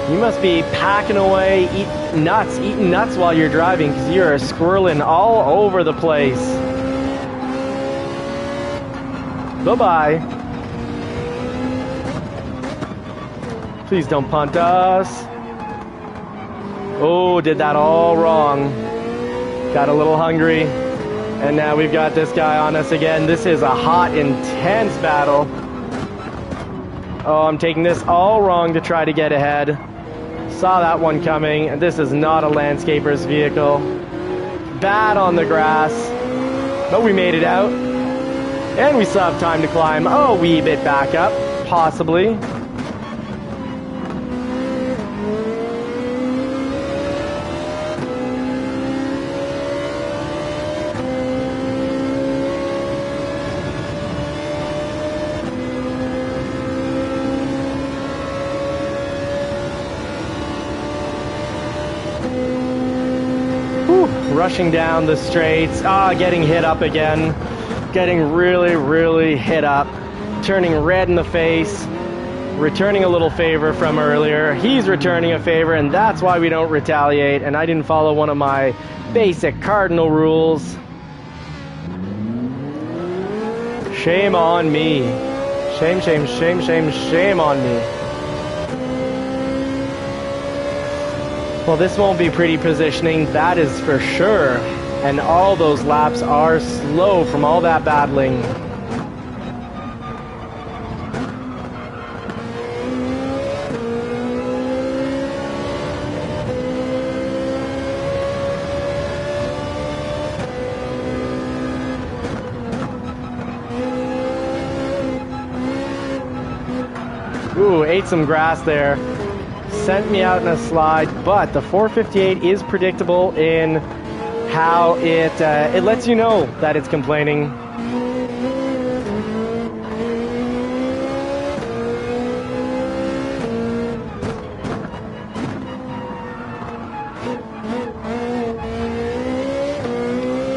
Speaker 1: You must be packing away, eating nuts while you're driving, because you're squirreling all over the place. Bye-bye. Please don't punt us. Oh, did that all wrong. Got a little hungry. And now we've got this guy on us again. This is a hot, intense battle. Oh, I'm taking this all wrong to try to get ahead. Saw that one coming. This is not a landscaper's vehicle. Bad on the grass. But we made it out. And we still have time to climb a wee bit back up, possibly. Rushing down the straights, getting hit up again, getting really hit up, turning red in the face, returning a little favor from earlier. He's returning a favor, and that's why we don't retaliate, and I didn't follow one of my basic cardinal rules. Shame on me. Shame, shame, shame, shame, shame on me. Well, this won't be pretty positioning, that is for sure. And all those laps are slow from all that battling. Ooh, ate some grass there. Sent me out in a slide, but the 458 is predictable in how it lets you know that it's complaining.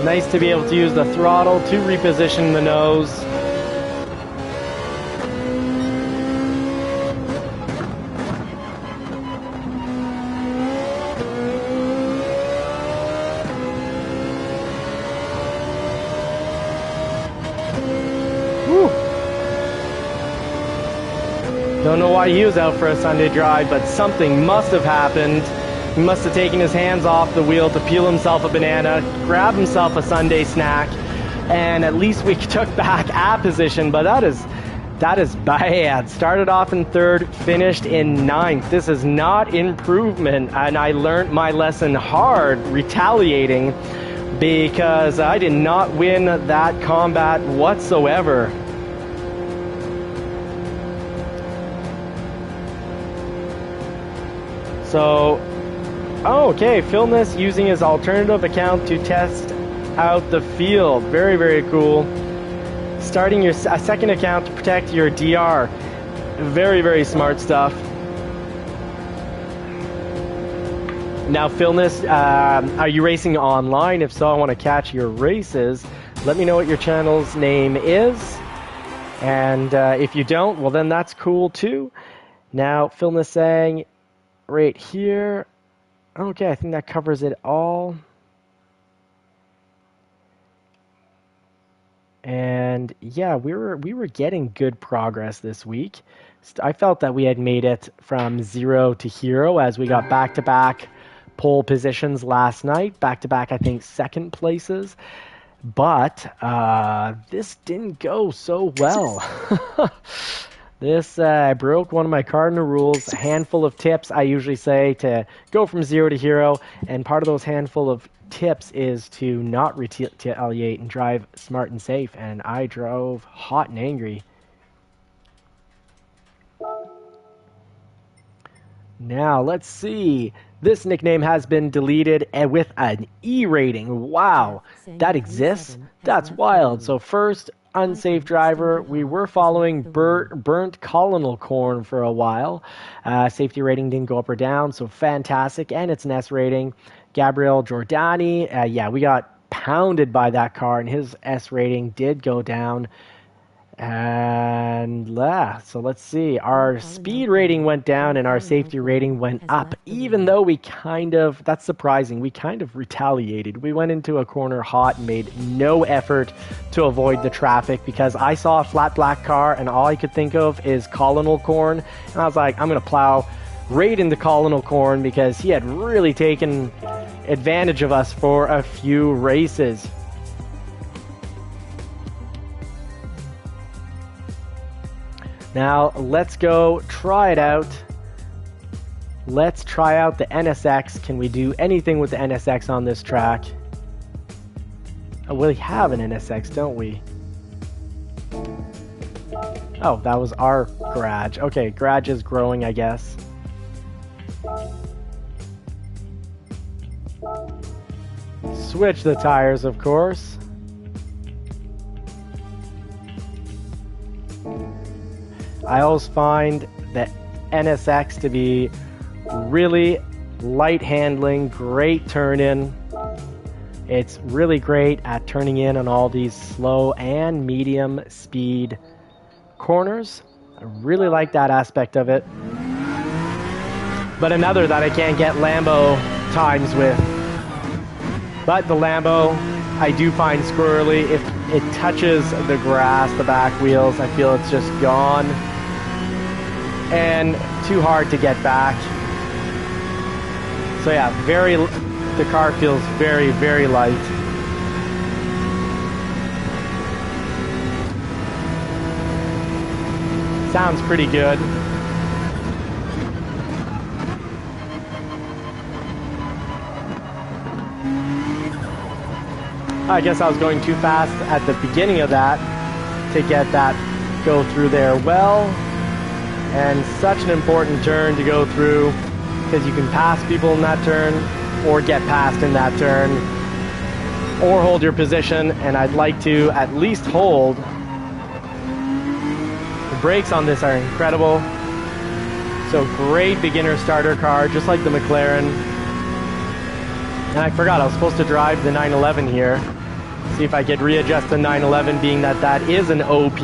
Speaker 1: Nice to be able to use the throttle to reposition the nose. Don't know why he was out for a Sunday drive, but something must have happened. He must have taken his hands off the wheel to peel himself a banana, grab himself a Sunday snack, and at least we took back a position, but that is bad. Started off in third, finished in ninth. This is not improvement, and I learned my lesson hard retaliating because I did not win that combat whatsoever. So, okay, Philness using his alternative account to test out the field. Very cool. Starting a second account to protect your DR. Very smart stuff. Now, Philness, are you racing online? If so, I want to catch your races. Let me know what your channel's name is. And if you don't, well, then that's cool too. Now, Philness saying right here. Okay, I think that covers it all. And yeah, we were getting good progress this week. I felt that we had made it from 0 to hero as we got back-to-back pole positions last night, back-to-back, I think, second places. But this didn't go so well. This broke one of my cardinal rules. A handful of tips I usually say to go from 0 to hero, and part of those handful of tips is to not retaliate and drive smart and safe, and I drove hot and angry. Now, let's see. This nickname has been deleted with an E rating. Wow, that exists? That's wild. So first, unsafe driver. We were following burnt colonel corn for a while. Safety rating didn't go up or down, so fantastic. And it's an S rating. Gabriel Giordani, yeah, we got pounded by that car, and his S rating did go down. And so let's see. Our speed rating went down and our safety rating went up, even though we that's surprising, we kind of retaliated. We went into a corner hot and made no effort to avoid the traffic because I saw a flat black car and all I could think of is colonel corn. And I was like, I'm going to plow right into colonel corn because he had really taken advantage of us for a few races. Now, let's go try it out. Let's try out the NSX. Can we do anything with the NSX on this track? Oh, we have an NSX, don't we? Oh, that was our garage. Okay, garage is growing, I guess. Switch the tires, of course. I always find the NSX to be really light handling, great turn in. It's really great at turning in on all these slow and medium speed corners. I really like that aspect of it. But another that I can't get Lambo times with. But the Lambo I do find squirrely. If it touches the grass, the back wheels, I feel it's just gone. And too hard to get back. So yeah, the car feels very, very light. Sounds pretty good. I guess I was going too fast at the beginning of that to get that go through there well. And such an important turn to go through because you can pass people in that turn or get passed in that turn or hold your position, and I'd like to at least hold. The brakes on this are incredible. So great beginner starter car, just like the McLaren. And I forgot I was supposed to drive the 911 here. See if I could readjust the 911, being that that is an OP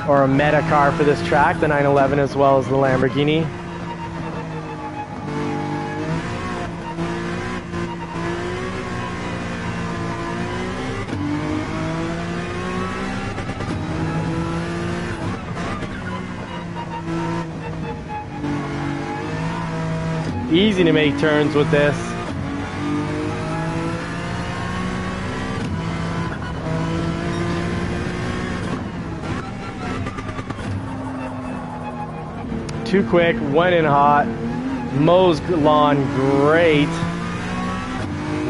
Speaker 1: or a meta car for this track, the 911 as well as the Lamborghini. Easy to make turns with this. Too quick, went in hot, mows lawn great.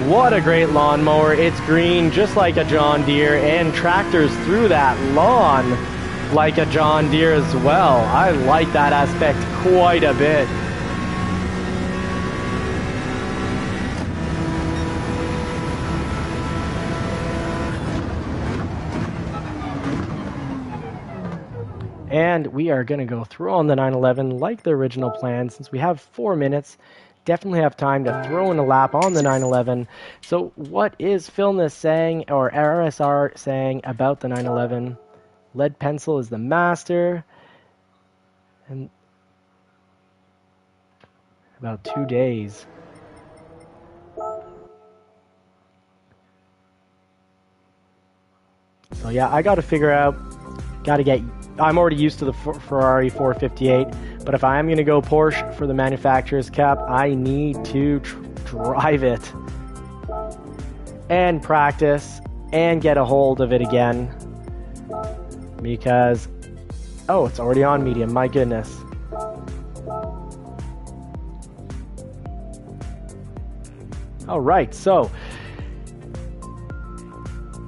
Speaker 1: What a great lawnmower. It's green just like a John Deere and tractors through that lawn like a John Deere as well. I like that aspect quite a bit. And we are going to go through on the 911 like the original plan. Since we have 4 minutes, definitely have time to throw in a lap on the 911. So what is Philness saying, or RSR saying about the 911? Lead pencil is the master. And about 2 days. So yeah, I got to figure out, I'm already used to the Ferrari 458, but But if I am going to go Porsche for the Manufacturers Cup, I need to drive it and practice and get a hold of it again. Because, oh, it's already on medium, my goodness. All right, so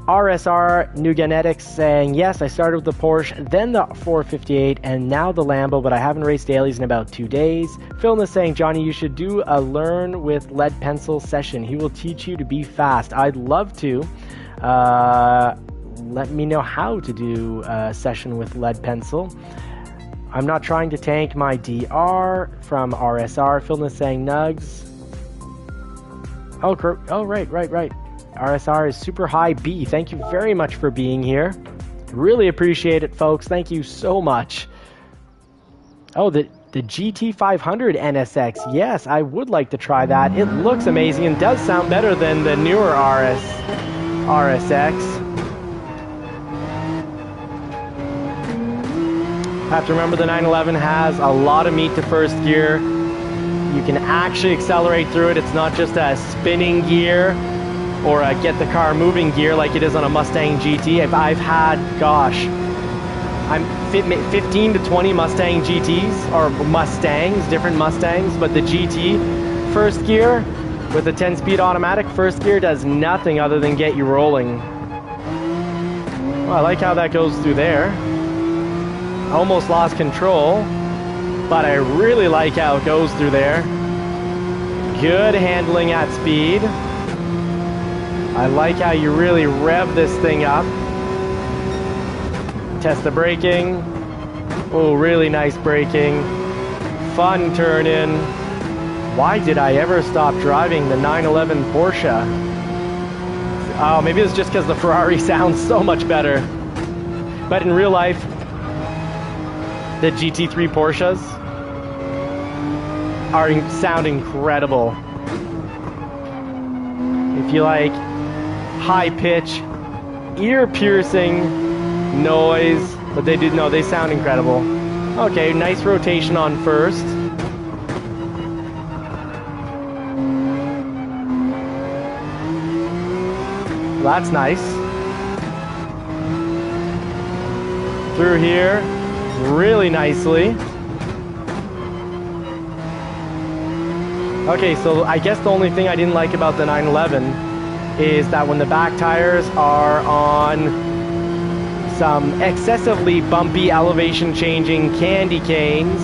Speaker 1: RSR New Genetics saying, yes, I started with the Porsche, then the 458, and now the Lambo, but I haven't raced dailies in about 2 days. Phil is saying, Johnny, you should do a learn with lead pencil session. He will teach you to be fast. I'd love to. Let me know how to do a session with lead pencil. I'm not trying to tank my DR from RSR. Phil is saying, Nugs. Oh, right. RSR is super high B. Thank you very much for being here. Really appreciate it, folks. Thank you so much. Oh, the GT500 NSX. Yes, I would like to try that. It looks amazing and does sound better than the newer RSX. Have to remember the 911 has a lot of meat to first gear. You can actually accelerate through it. It's not just a spinning gear or a get the car moving gear like it is on a Mustang GT. If I've had, gosh, I'm 15 to 20 Mustang GTs, or Mustangs, different Mustangs, but the GT first gear with the 10-speed automatic first gear does nothing other than get you rolling. Well, I like how that goes through there. Almost lost control, but I really like how it goes through there. Good handling at speed. I like how you really rev this thing up. Test the braking. Oh, really nice braking. Fun turn in. Why did I ever stop driving the 911 Porsche? Oh, maybe it's just because the Ferrari sounds so much better. But in real life, the GT3 Porsches sound incredible. If you like high pitch, ear piercing noise, but they sound incredible. Okay, nice rotation on first. That's nice. Through here, really nicely. Okay, so I guess the only thing I didn't like about the 911 is that when the back tires are on some excessively bumpy elevation changing candy canes,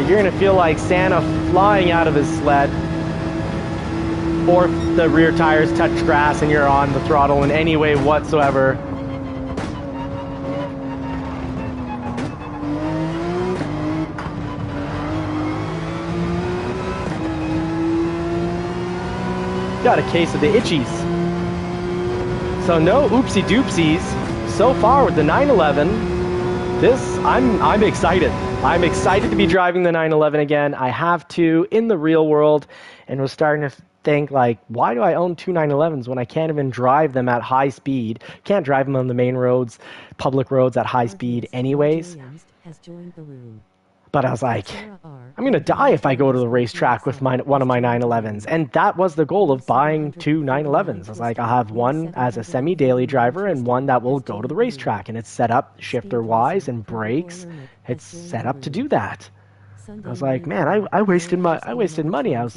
Speaker 1: you're gonna feel like Santa flying out of his sled. Or if the rear tires touch grass and you're on the throttle in any way whatsoever. Got a case of the itchies. So no oopsie doopsies so far with the 911. I'm excited. I'm excited to be driving the 911 again. I have to in the real world, and was starting to think, like, why do I own two 911s when I can't even drive them at high speed? Can't drive them on the main roads, public roads at high speed anyways. But I was like, I'm going to die if I go to the racetrack with one of my 911s. And that was the goal of buying two 911s. I was like, I'll have one as a semi-daily driver and one that will go to the racetrack. And it's set up shifter-wise and brakes. It's set up to do that. I was like, man, I wasted money. I was,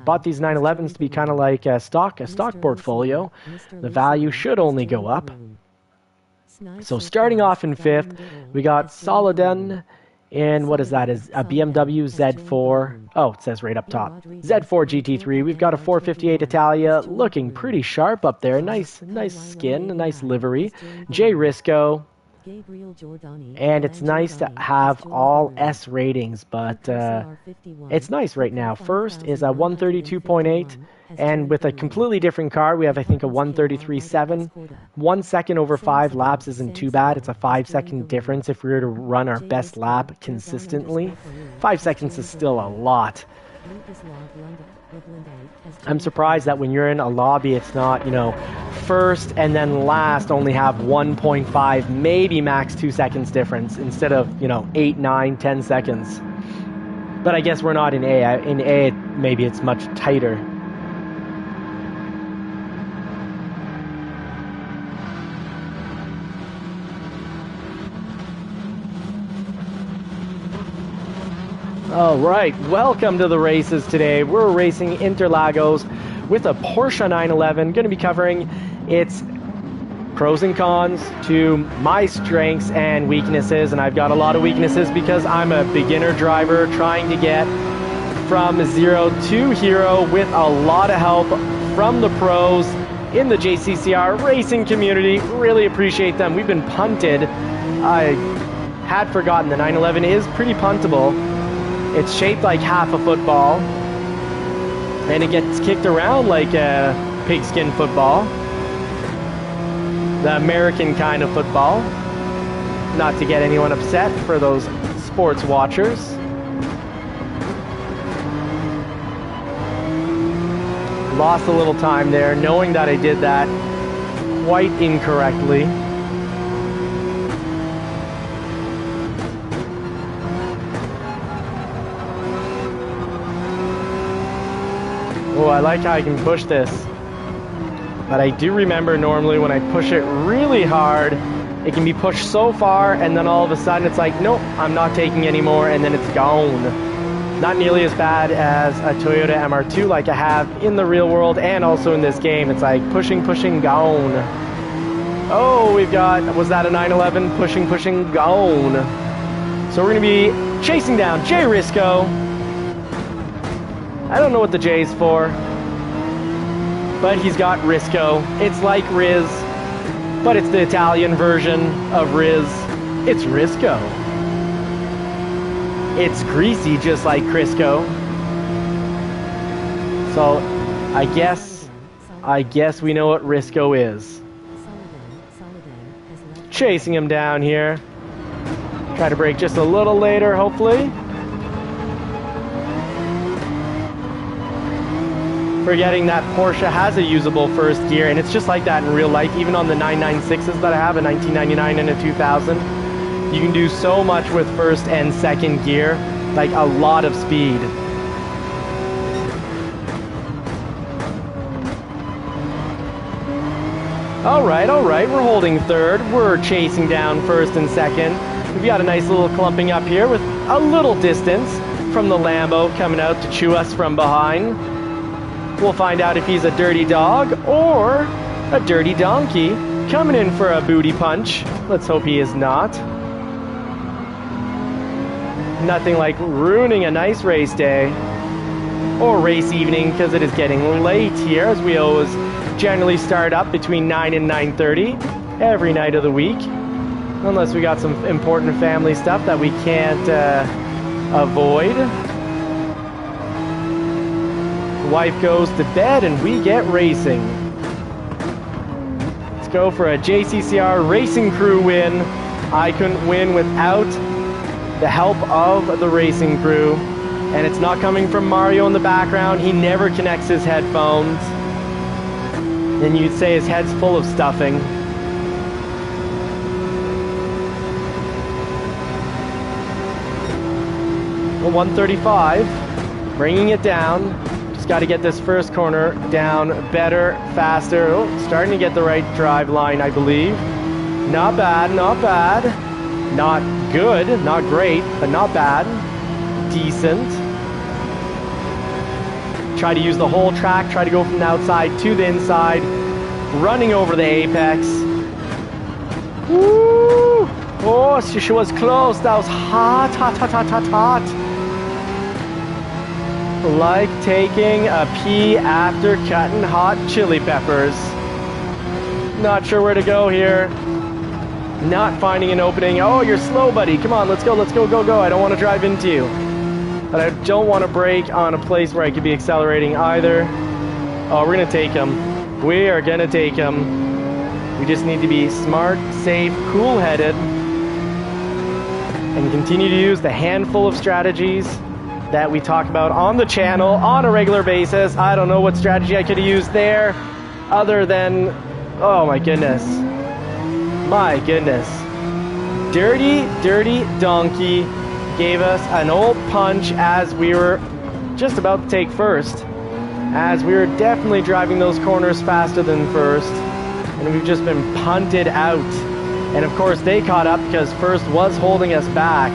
Speaker 1: bought these 911s to be kind of like a stock portfolio. The value should only go up. So starting off in fifth, we got Soledad. And what is that? Is a BMW Z4. Oh, it says right up top. Z4 GT3. We've got a 458 Italia looking pretty sharp up there. Nice skin, a nice livery. J Risco. And it's nice to have all S ratings, but it's nice right now. First is a 132.8, and with a completely different car, we have, I think, a 133.7. 1 second over 5 laps isn't too bad. It's a 5-second difference if we were to run our best lap consistently. 5 seconds is still a lot. I'm surprised that when you're in a lobby, it's not, first and then last only have 1.5, maybe max 2 seconds difference instead of, you know, 8, 9, 10 seconds. But I guess we're not in A. In A, maybe it's much tighter. All right, welcome to the races today. We're racing Interlagos with a Porsche 911. Going to be covering its pros and cons to my strengths and weaknesses. And I've got a lot of weaknesses because I'm a beginner driver trying to get from zero to hero with a lot of help from the pros in the JCCR racing community. Really appreciate them. We've been punted. I had forgotten the 911 is pretty puntable. It's shaped like half a football, and it gets kicked around like a pigskin football. The American kind of football. Not to get anyone upset for those sports watchers. Lost a little time there, knowing that I did that quite incorrectly. Oh, I like how I can push this. But I do remember normally when I push it really hard, it can be pushed so far and then all of a sudden it's like, nope, I'm not taking any more, and then it's gone. Not nearly as bad as a Toyota MR2 like I have in the real world and also in this game. It's like pushing, gone. Oh, we've got, was that a 911? Pushing, gone. So we're going to be chasing down Jay Risco. I don't know what the J's for, but he's got Risco. It's like Riz, but it's the Italian version of Riz. It's Risco. It's greasy just like Crisco. So I guess we know what Risco is. Chasing him down here. Try to brake just a little later, hopefully. Forgetting that Porsche has a usable first gear, and it's just like that in real life. Even on the 996s that I have, a 1999 and a 2000, you can do so much with first and second gear, like a lot of speed. All right, we're holding third. We're chasing down first and second. We've got a nice little clumping up here with a little distance from the Lambo coming out to chew us from behind. We'll find out if he's a dirty dog or a dirty donkey coming in for a booty punch. Let's hope he is not. Nothing like ruining a nice race day or race evening, because it is getting late here, as we always generally start up between 9 and 9:30 every night of the week, unless we got some important family stuff that we can't avoid. Wife goes to bed and we get racing. Let's go for a JCCR racing crew win. I couldn't win without the help of the racing crew. And it's not coming from Mario in the background. He never connects his headphones. And you'd say his head's full of stuffing. Well, 135, bringing it down. Got to get this first corner down better, faster. Oh, starting to get the right drive line, I believe. Not bad, not bad. Not good, not great, but not bad. Decent. Try to use the whole track, try to go from the outside to the inside. Running over the apex. Woo! Oh, she was close. That was hot. Like taking a pee after cutting hot chili peppers. Not sure where to go here. Not finding an opening. Oh, you're slow, buddy. Come on, let's go, go. I don't want to drive into you. But I don't want to brake on a place where I could be accelerating either. Oh, we're going to take him. We are going to take him. We just need to be smart, safe, cool-headed, and continue to use the handful of strategies that we talk about on the channel on a regular basis. I don't know what strategy I could have used there other than Oh my goodness. My goodness. Dirty, dirty donkey gave us an old punch as we were just about to take first. As we were definitely driving those corners faster than first. And we've just been punted out. And of course they caught up because first was holding us back.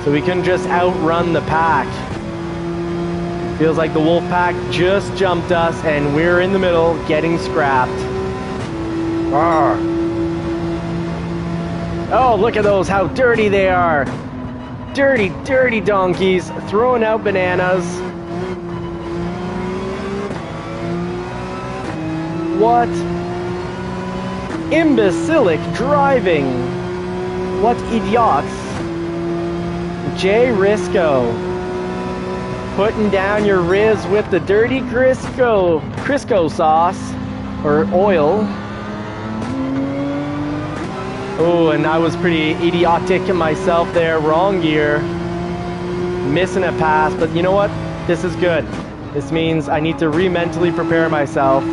Speaker 1: So we couldn't just outrun the pack. Feels like the wolf pack just jumped us and we're in the middle getting scrapped. Arr. Oh, look at those, how dirty they are. Dirty, dirty donkeys throwing out bananas. What imbecilic driving. What idiots. Jay Risco. Putting down your Riz with the dirty Crisco sauce. Or oil. Oh, and I was pretty idiotic myself there. Wrong gear. Missing a pass. But you know what? This is good. This means I need to mentally prepare myself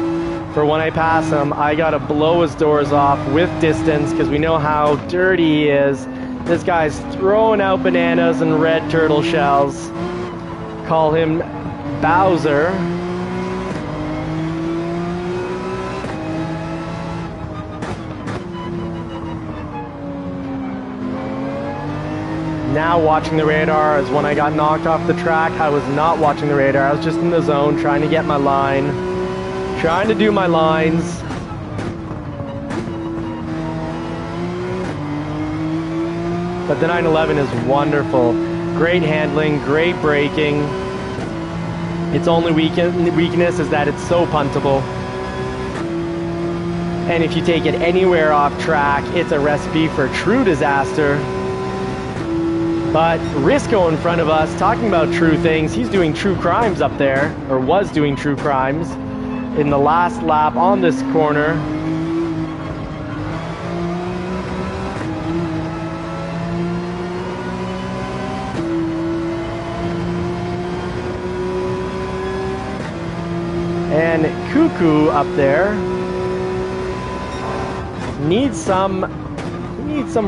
Speaker 1: for when I pass him. I gotta blow his doors off with distance because we know how dirty he is. This guy's throwing out bananas and red turtle shells. Call him Bowser. Now watching the radar is when I got knocked off the track. I was not watching the radar. I was just in the zone trying to get my line. Trying to do my lines. But the 911 is wonderful. Great handling, great braking. Its only weakness is that it's so puntable. And if you take it anywhere off track, it's a recipe for true disaster. But Risco in front of us, talking about true things, he's doing true crimes up there, or was doing true crimes in the last lap on this corner. And Cuckoo up there needs some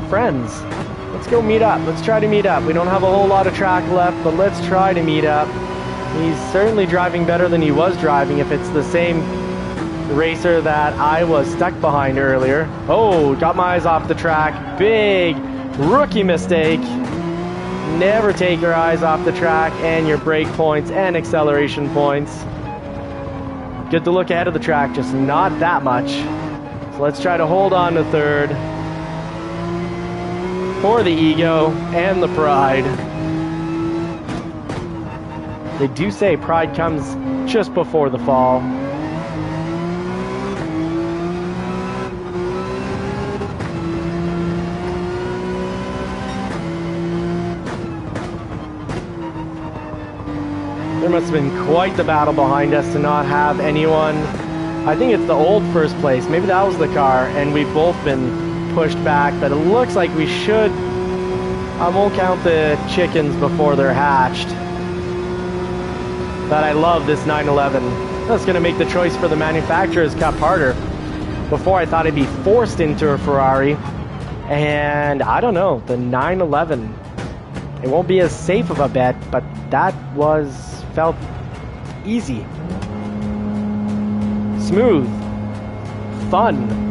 Speaker 1: friends. Let's go meet up. Let's try to meet up. We don't have a whole lot of track left, but let's try to meet up. He's certainly driving better than he was driving if it's the same racer that I was stuck behind earlier. Oh, got my eyes off the track. Big rookie mistake. Never take your eyes off the track and your brake points and acceleration points. Good to look ahead of the track, just not that much. So let's try to hold on to third. For the ego and the pride. They do say pride comes just before the fall. There must have been quite the battle behind us to not have anyone. I think it's the old first place. Maybe that was the car, and we've both been pushed back, but it looks like we should. I won't count the chickens before they're hatched. But I love this 911. That's going to make the choice for the Manufacturers Cup harder. Before I thought I'd be forced into a Ferrari, and I don't know, the 911. It won't be as safe of a bet, but that felt easy, smooth, fun.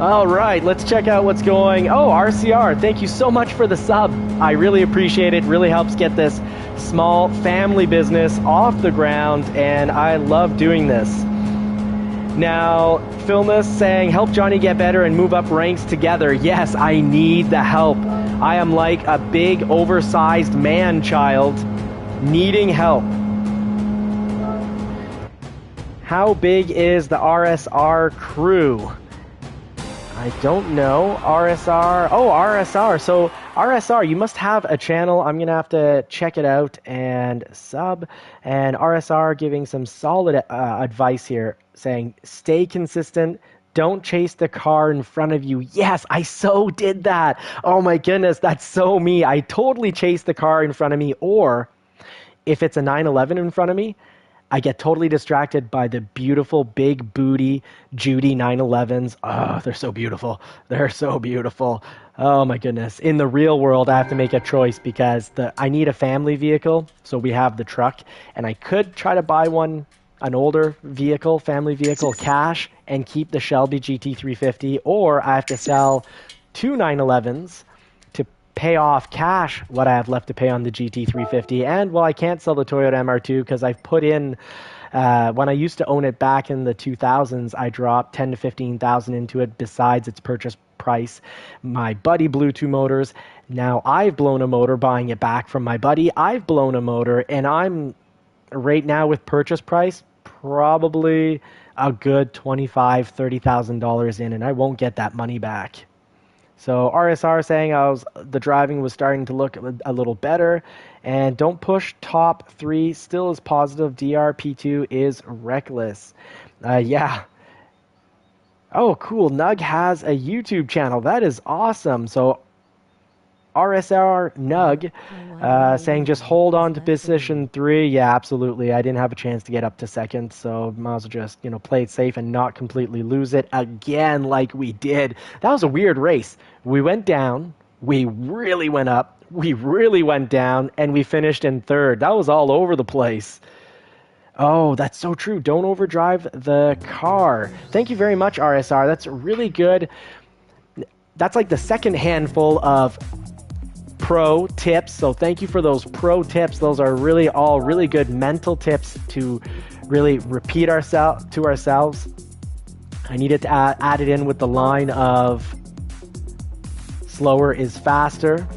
Speaker 1: All right, let's check out what's going. Oh, RCR, thank you so much for the sub. I really appreciate it. Really helps get this small family business off the ground, and I love doing this. Now, Philness saying, help Johnny get better and move up ranks together. Yes, I need the help. I am like a big, oversized man-child needing help. How big is the RSR crew? I don't know. RSR. Oh, RSR. So RSR, you must have a channel. I'm going to have to check it out and sub. And RSR giving some solid advice here, saying stay consistent. Don't chase the car in front of you. Yes, I so did that. Oh my goodness, that's so me. I totally chased the car in front of me. Or if it's a 911 in front of me, I get totally distracted by the beautiful big booty Judy 911s. Oh, they're so beautiful. They're so beautiful. Oh my goodness. In the real world, I have to make a choice because I need a family vehicle. So we have the truck, and I could try to buy an older vehicle, family vehicle, cash, and keep the Shelby GT350, or I have to sell two 911s to pay off cash what I have left to pay on the GT350. And well, I can't sell the Toyota MR2 because I've put in, when I used to own it back in the 2000s, I dropped 10 to 15,000 into it besides its purchase price. My buddy blew two motors. Now I've blown a motor buying it back from my buddy. I've blown a motor, and I'm right now with purchase price probably a good $25,000, $30,000 in, and I won't get that money back. So RSR saying the driving was starting to look a little better, and don't push top 3 still is positive. DRP2 is reckless. Yeah. Oh, cool. Nug has a YouTube channel. That is awesome. So RSR Nug saying just hold on to position 3. Yeah, absolutely. I didn't have a chance to get up to second, so might as well just, play it safe and not completely lose it again like we did. That was a weird race. We went down, we really went up, we really went down, and we finished in third. That was all over the place. Oh, that's so true. Don't overdrive the car. Thank you very much, RSR. That's really good. That's like the second handful of pro tips. So thank you for those pro tips. Those are all really good mental tips to really repeat to ourselves. I needed to add it in with the line of slower is faster.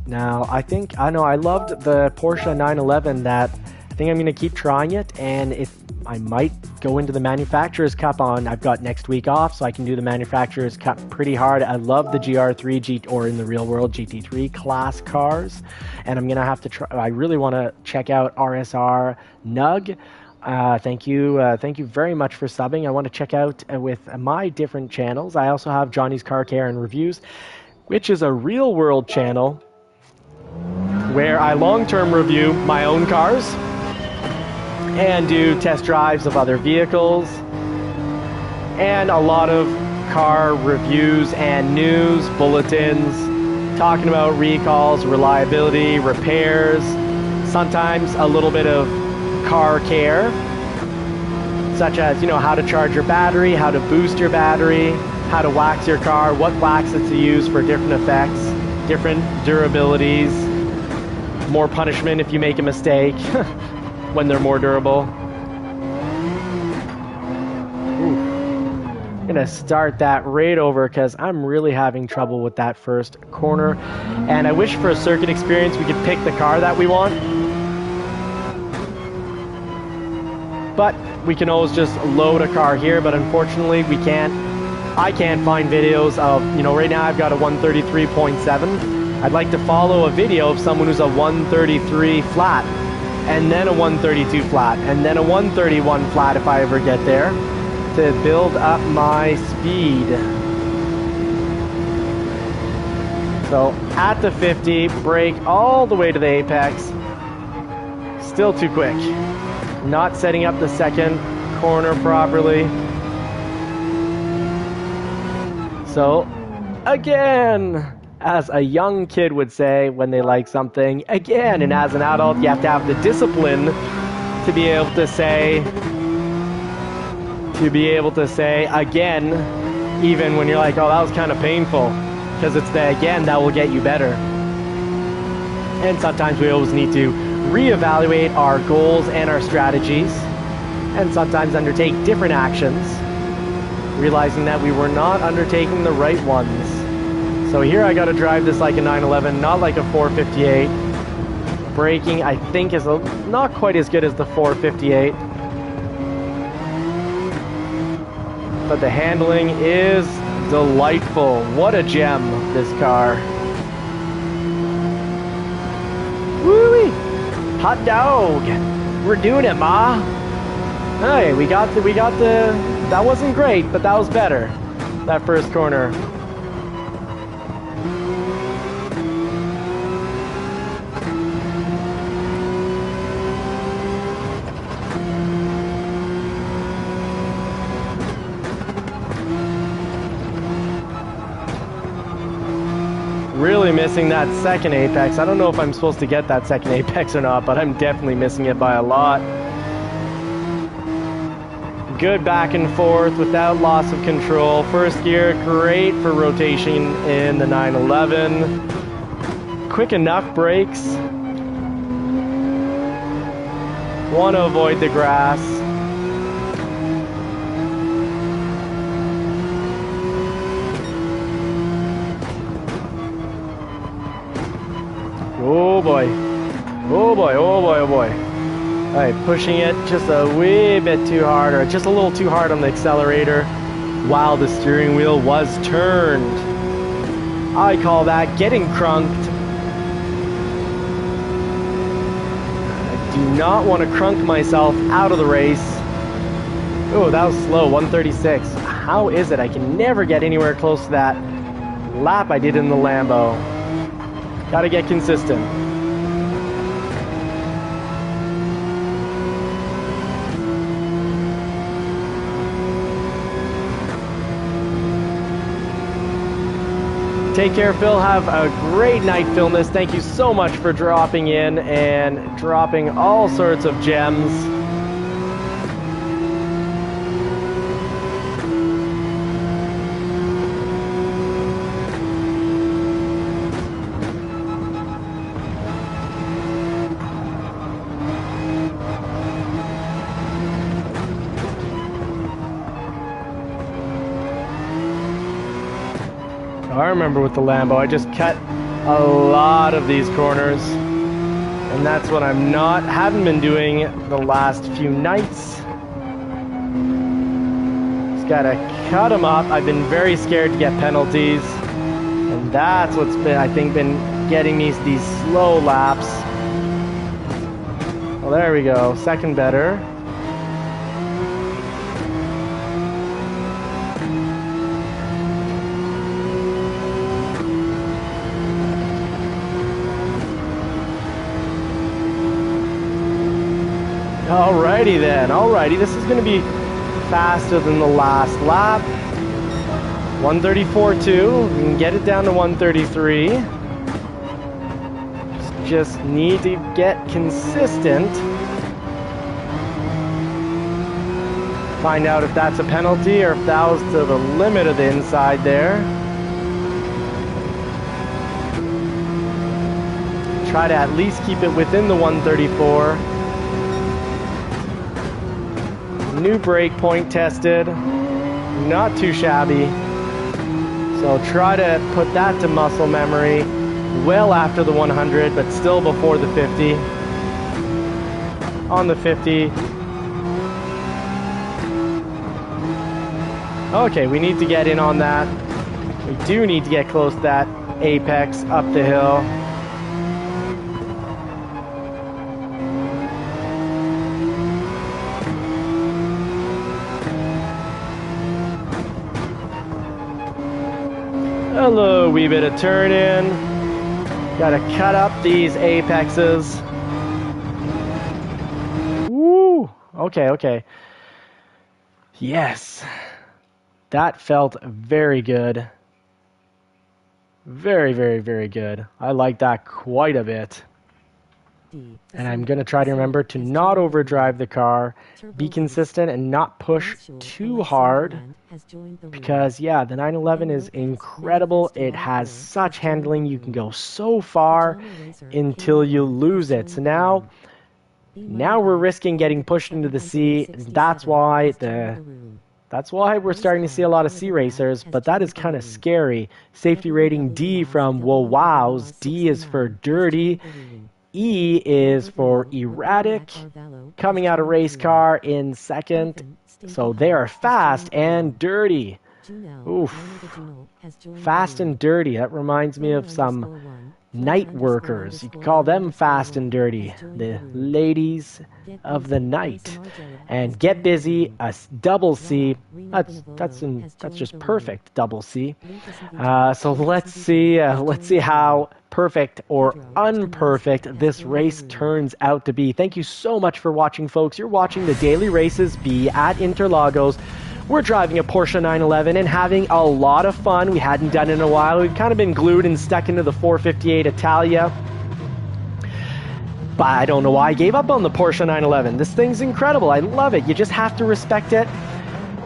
Speaker 1: Now, I loved the Porsche 911 that I think I'm going to keep trying it, and if I might go into the Manufacturers Cup I've got next week off, so I can do the Manufacturers Cup pretty hard. I love the Gr.3 or in the real world GT3 class cars, and I'm gonna have to try. I really want to check out RSR Nug. Thank you very much for subbing. I want to check out with my different channels. I also have Johnny's Car Care and Reviews, which is a real world channel where I long-term review my own cars and do test drives of other vehicles, and a lot of car reviews and news bulletins talking about recalls, reliability, repairs, sometimes a little bit of car care, such as, how to charge your battery, how to boost your battery, how to wax your car, what waxes to use for different effects, different durabilities, more punishment if you make a mistake. When they're more durable. I'm gonna start that right over because I'm really having trouble with that first corner, and I wish for a circuit experience we could pick the car that we want, but we can always just load a car here, but unfortunately we can't. I can't find videos of, right now I've got a 133.7. I'd like to follow a video of someone who's a 133 flat, and then a 132 flat, and then a 131 flat if I ever get there, to build up my speed. So at the 50, brake all the way to the apex. Still too quick. Not setting up the second corner properly. So again, as a young kid would say when they like something, again, and as an adult, you have to have the discipline to be able to say again, even when you're like, oh, that was kind of painful, because it's the again that will get you better. And sometimes we always need to reevaluate our goals and our strategies, and sometimes undertake different actions, realizing that we were not undertaking the right ones. So here I gotta drive this like a 911, not like a 458. Braking, I think, is not quite as good as the 458. But the handling is delightful. What a gem, this car. Woo-wee! Hot dog! We're doing it, ma! Hey, we got the, that wasn't great, but that was better. That first corner. really missing that second apex. I don't know if I'm supposed to get that second apex or not, but I'm definitely missing it by a lot. Good back and forth without loss of control. First gear, great for rotation in the 911. Quick enough brakes. Want to avoid the grass. Oh boy. Oh boy, oh boy, oh boy. Alright, pushing it just a wee bit too hard, or just a little too hard on the accelerator while the steering wheel was turned. I call that getting crunked. I do not want to crunk myself out of the race. Oh, that was slow, 136. How is it I can never get anywhere close to that lap I did in the Lambo? Gotta get consistent. Take care, Phil. Have a great night, Philness. Thank you so much for dropping in and dropping all sorts of gems. I remember with the Lambo, I just cut a lot of these corners, and that's what haven't been doing the last few nights. Just gotta cut them up. I've been very scared to get penalties, and that's what's been, I think, been getting me these slow laps. Well, there we go, second better. Alrighty then, alrighty, this is going to be faster than the last lap. 134.2, we can get it down to 133. Just need to get consistent. Find out if that's a penalty or if that was to the limit of the inside there. Try to at least keep it within the 134. New brake point tested, not too shabby. So try to put that to muscle memory well after the 100, but still before the 50. On the 50. Okay, we need to get in on that. We do need to get close to that apex up the hill. A little wee bit of turn in. Gotta cut up these apexes. Woo! Okay, okay. Yes. That felt very good. Very, very, very good. I like that quite a bit. And I'm going to try to remember to not overdrive the car, be consistent, and not push too hard. Because, yeah, the 911 is incredible. It has such handling. You can go so far until you lose it. So now we're risking getting pushed into the sea. That's why we're starting to see a lot of C racers, but that is kind of scary. Safety rating D from Whoa Wows. D is for dirty. E is for erratic, coming out of race car in second. So they are fast and dirty. Oof. Fast and dirty. That reminds me of some night workers. You could call them fast and dirty. The ladies of the night. And get busy, a double C. That's just perfect, double C. So let's see how perfect or unperfect this race turns out to be. Thank you so much for watching, folks. You're watching the Daily Races Be at Interlagos, We're driving a Porsche 911 and having a lot of fun. We hadn't done it in a while. We've kind of been glued and stuck into the 458 Italia. But I don't know why I gave up on the Porsche 911. This thing's incredible. I love it. You just have to respect it.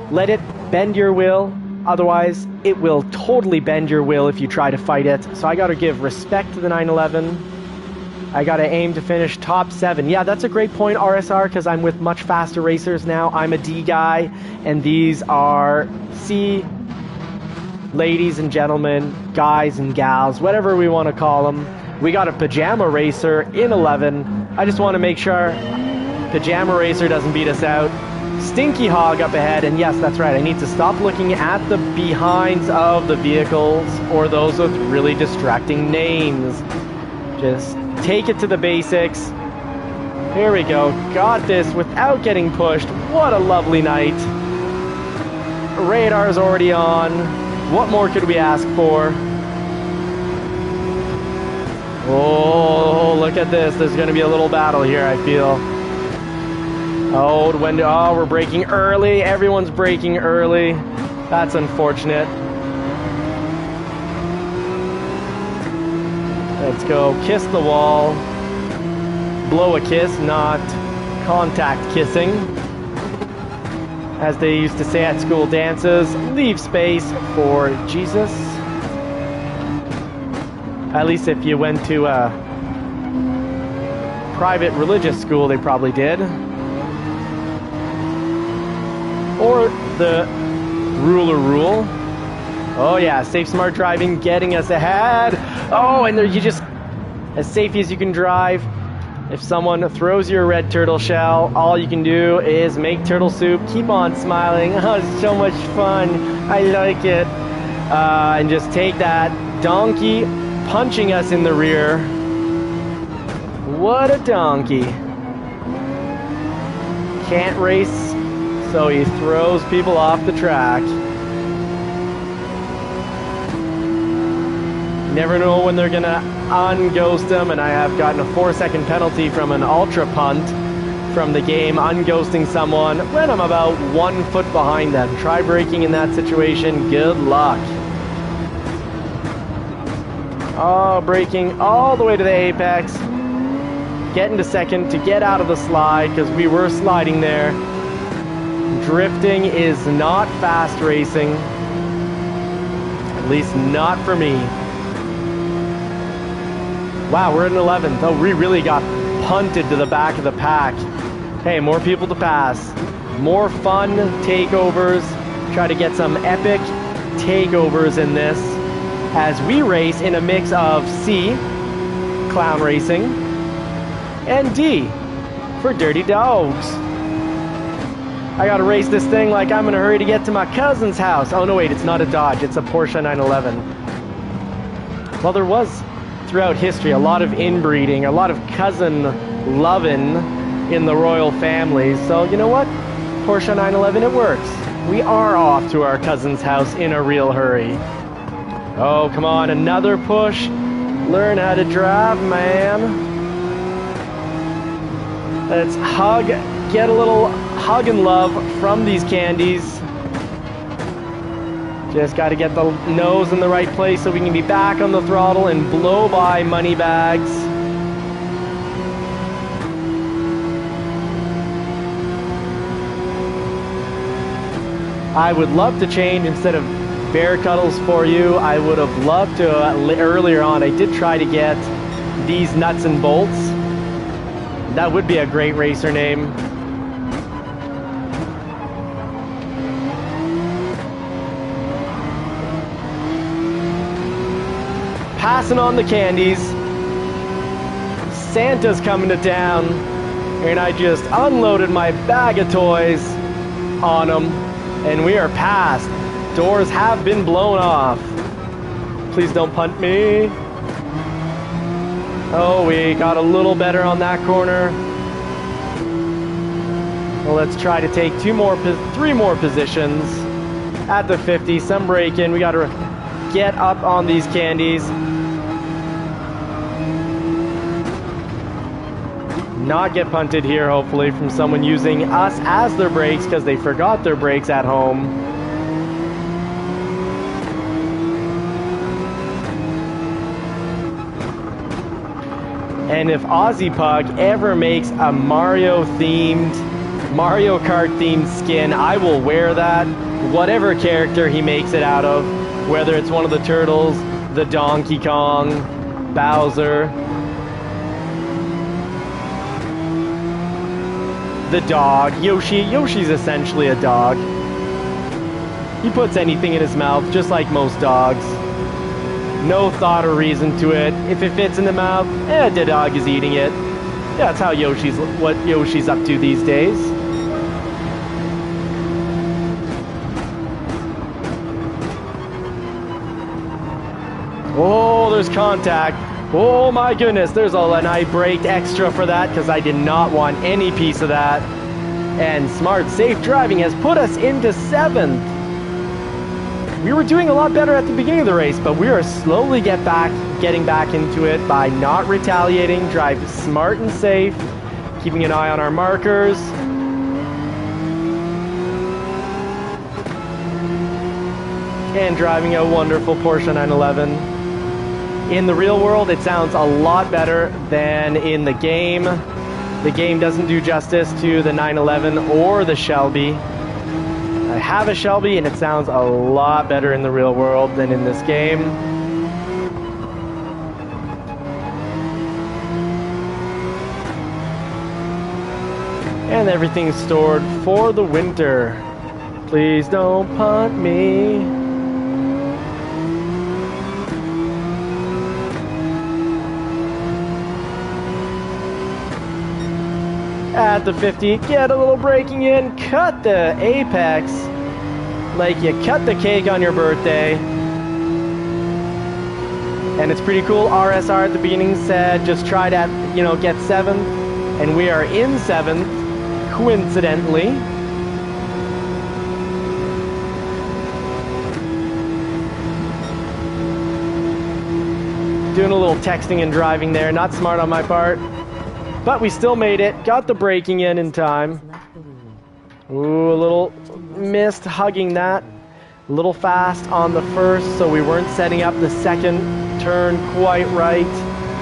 Speaker 1: Let it bend your will. Otherwise, it will totally bend your will if you try to fight it. So I got to give respect to the 911. I got to aim to finish top 7. Yeah, that's a great point, RSR, because I'm with much faster racers now. I'm a D guy, and these are C. Ladies and gentlemen, guys and gals, whatever we want to call them. We got a pajama racer in 11. I just want to make sure pajama racer doesn't beat us out. Stinky hog up ahead, and yes, that's right. I need to stop looking at the behinds of the vehicles or those with really distracting names. Just take it to the basics. Here we go. Got this without getting pushed. What a lovely night. Radar's already on. What more could we ask for? Oh, look at this. There's going to be a little battle here, I feel. Oh, we're braking early. Everyone's braking early. That's unfortunate. Let's go. Kiss the wall. Blow a kiss, not contact kissing. As they used to say at school dances, leave space for Jesus. At least if you went to a private religious school, they probably did. Or the ruler rule. Oh yeah, safe smart driving getting us ahead. Oh, and you just, as safe as you can drive. If someone throws you a red turtle shell, all you can do is make turtle soup, keep on smiling. Oh, it's so much fun. I like it. And just take that donkey punching us in the rear. What a donkey. Can't race, so he throws people off the track. Never know when they're gonna unghost them, and I have gotten a 4-second penalty from an ultra punt from the game, unghosting someone when I'm about 1 foot behind them. Try braking in that situation, good luck. Oh, braking all the way to the apex. Getting to second to get out of the slide, because we were sliding there. Drifting is not fast racing. At least not for me. Wow, we're in 11th. Oh, we really got punted to the back of the pack. Hey, more people to pass. More fun takeovers. Try to get some epic takeovers in this as we race in a mix of C, clown racing, and D, for dirty dogs. I gotta race this thing like I'm in a hurry to get to my cousin's house. Oh no, wait, it's not a Dodge, it's a Porsche 911. Well, there was, throughout history, a lot of inbreeding, a lot of cousin loving in the royal families. So you know what? Porsche 911, it works. We are off to our cousin's house in a real hurry. Oh, come on, another push. Learn how to drive, man. Let's hug, get a little hug and love from these candies. Just got to get the nose in the right place so we can be back on the throttle and blow by money bags. I would love to change instead of bear cuddles for you. I would have loved to earlier on. I did try to get these nuts and bolts. That would be a great racer name. Passing on the candies. Santa's coming to town, and I just unloaded my bag of toys on them, and we are past. Doors have been blown off. Please don't punt me. Oh, we got a little better on that corner. Well, let's try to take 3 more positions at the 50. Some braking. We got to get up on these not get punted here, hopefully, from someone using us as their brakes because they forgot their brakes at home. And if Aussie Pug ever makes a Mario Kart themed skin, I will wear that, whatever character he makes it out of, whether it's one of the turtles, the Donkey Kong, Bowser, the dog, Yoshi. Yoshi's essentially a dog. He puts anything in his mouth, just like most dogs. No thought or reason to it. If it fits in the mouth, the dog is eating it. That's how what Yoshi's up to these days. Oh, there's contact. Oh my goodness, and I braked extra for that because I did not want any piece of that. And smart, safe driving has put us into 7th. We were doing a lot better at the beginning of the race, but we are slowly getting back into it by not retaliating, drive smart and safe, keeping an eye on our markers. And driving a wonderful Porsche 911. In the real world, it sounds a lot better than in the game. The game doesn't do justice to the 911 or the Shelby. I have a Shelby and it sounds a lot better in the real world than in this game. And everything's stored for the winter. Please don't punt me. At the 50, get a little braking in, cut the apex like you cut the cake on your birthday. And it's pretty cool. RSR at the beginning said just try to, get 7th, and we are in 7th, coincidentally. Doing a little texting and driving there, not smart on my part. But we still made it, got the braking in time. Ooh, a little missed hugging that. A little fast on the first, so we weren't setting up the second turn quite right.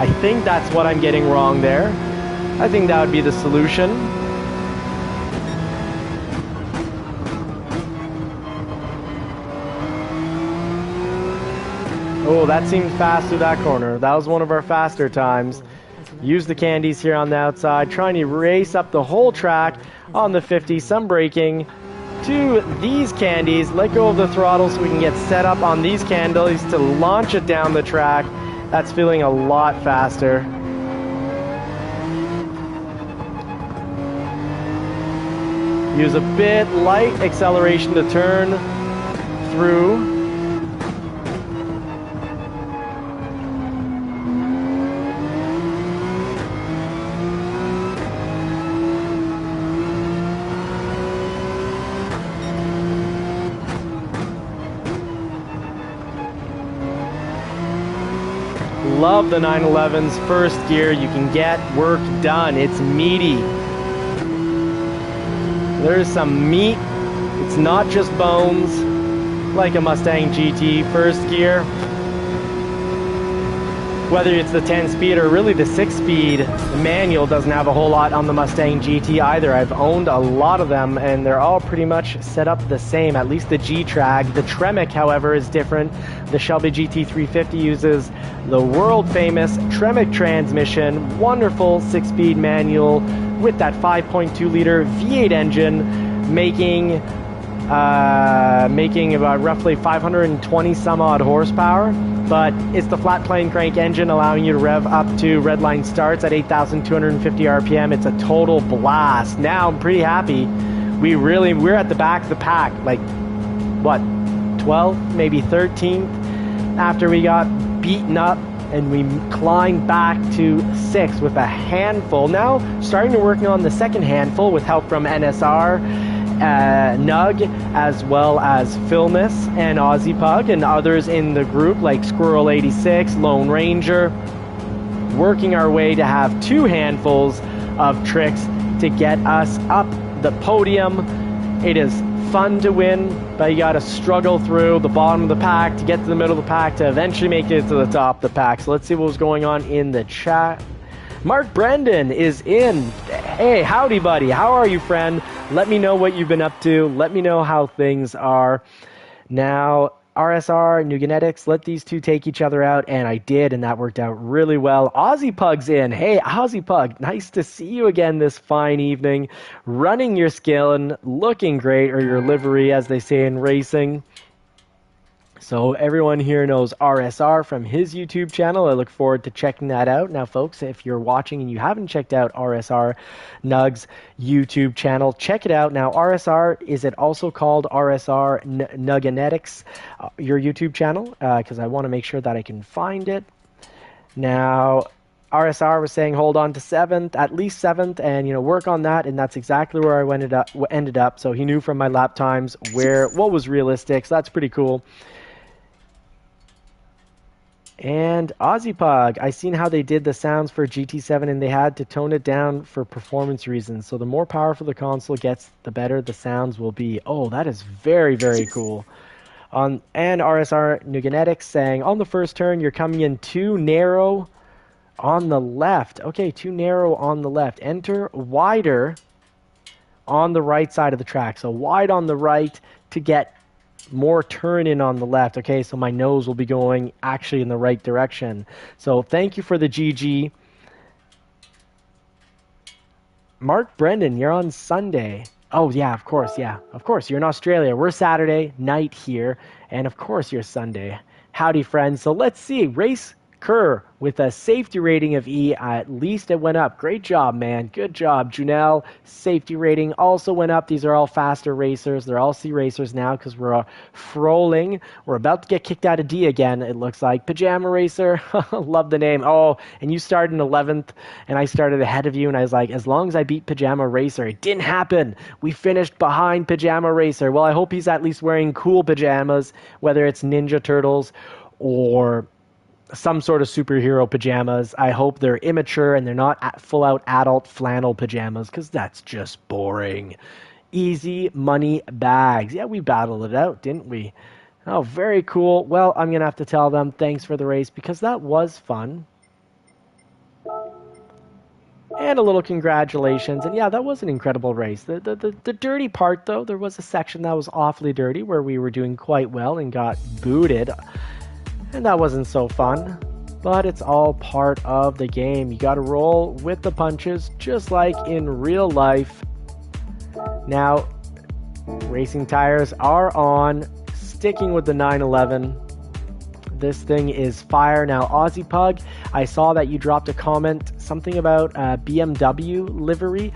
Speaker 1: I think that's what I'm getting wrong there. I think that would be the solution. Oh, that seemed fast through that corner. That was one of our faster times. Use the candies here on the outside, trying to race up the whole track on the 50, some braking to these candies, let go of the throttle so we can get set up on these candies to launch it down the track. That's feeling a lot faster. Use a bit light acceleration to turn through. Love the 911's first gear. You can get work done. It's meaty. There's some meat. It's not just bones like a Mustang GT first gear. Whether it's the 10-speed or really the 6-speed, the manual doesn't have a whole lot on the Mustang GT either. I've owned a lot of them and they're all pretty much set up the same, at least the G-Track. The Tremec, however, is different. The Shelby GT350 uses the world-famous Tremec transmission, wonderful 6-speed manual with that 5.2-liter V8 engine, making about roughly 520 some odd horsepower, but it's the flat plane crank engine allowing you to rev up to redline starts at 8,250 RPM. It's a total blast. Now I'm pretty happy. We're at the back of the pack, like what, 12th, maybe 13th, after we got beaten up, and we climbed back to 6th with a handful. Now starting to working on the second handful with help from NSR, Nug, as well as Philmus and Aussie Pug and others in the group like Squirrel86, Lone Ranger, working our way to have 2 handfuls of tricks to get us up the podium. It is fun to win, but you got to struggle through the bottom of the pack to get to the middle of the pack to eventually make it to the top of the pack. So let's see what was going on in the chat. Mark Brendan is in. Hey, howdy, buddy. How are you, friend? Let me know what you've been up to. Let me know how things are. Now, RSR, New Genetics, let these two take each other out, and I did, and that worked out really well. Aussie Pug's in. Hey, Aussie Pug, nice to see you again this fine evening. Running your skill and looking great, or your livery, as they say in racing. So everyone here knows RSR from his YouTube channel. I look forward to checking that out. Now, folks, if you're watching and you haven't checked out RSR Nug's YouTube channel, check it out. Now, RSR, is it also called RSR Nugenetics, your YouTube channel? Because I want to make sure that I can find it. Now, RSR was saying hold on to 7th, at least 7th, and work on that, and that's exactly where I ended up. So he knew from my lap times what was realistic, so that's pretty cool. And Aussie Pug, I seen how they did the sounds for GT7 and they had to tone it down for performance reasons. So the more powerful the console gets, the better the sounds will be. Oh, that is very, very cool. And RSR New Genetics saying, on the first turn, you're coming in too narrow on the left. Okay, too narrow on the left. Enter wider on the right side of the track. So wide on the right to get more turn in on the left. Okay, so my nose will be going actually in the right direction. So thank you for the GG. Mark Brendan, you're on Sunday. Oh yeah, of course, you're in Australia. We're Saturday night here, and of course you're Sunday. Howdy, friends. So let's see, race Kerr with a safety rating of E. At least it went up. Great job, man. Good job. Junel, safety rating also went up. These are all faster racers. They're all C racers now because we're frolling. We're about to get kicked out of D again, it looks like. Pajama Racer, love the name. Oh, and you started in 11th, and I started ahead of you, and I was like, as long as I beat Pajama Racer. It didn't happen. We finished behind Pajama Racer. Well, I hope he's at least wearing cool pajamas, whether it's Ninja Turtles or some sort of superhero pajamas. I hope they're immature and they're not full-out adult flannel pajamas, because that's just boring. Easy money bags. Yeah, we battled it out, didn't we? Oh, very cool. Well, I'm going to have to tell them thanks for the race, because that was fun. And a little congratulations. And yeah, that was an incredible race. The dirty part, though, there was a section that was awfully dirty where we were doing quite well and got booted. And that wasn't so fun, but it's all part of the game. You got to roll with the punches, just like in real life. Now, racing tires are on, sticking with the 911. This thing is fire. Now, Aussie Pug, I saw that you dropped a comment, something about BMW livery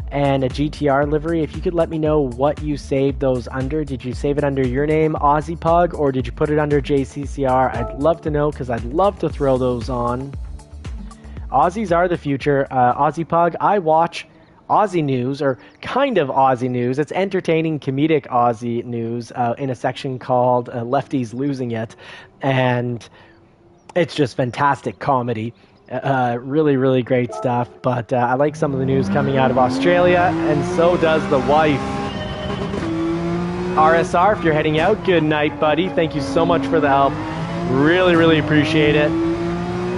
Speaker 1: and a GTR livery. If you could let me know what you saved those under. Did you save it under your name, Aussie Pug, or did you put it under JCCR? I'd love to know, because I'd love to throw those on. Aussies are the future. Aussie Pug, I watch Aussie news, or kind of Aussie news. It's entertaining, comedic Aussie news in a section called Lefties Losing It. And it's just fantastic comedy. Really, really great stuff. But I like some of the news coming out of Australia, and so does the wife. RSR, if you're heading out, good night, buddy. Thank you so much for the help. Really, really appreciate it.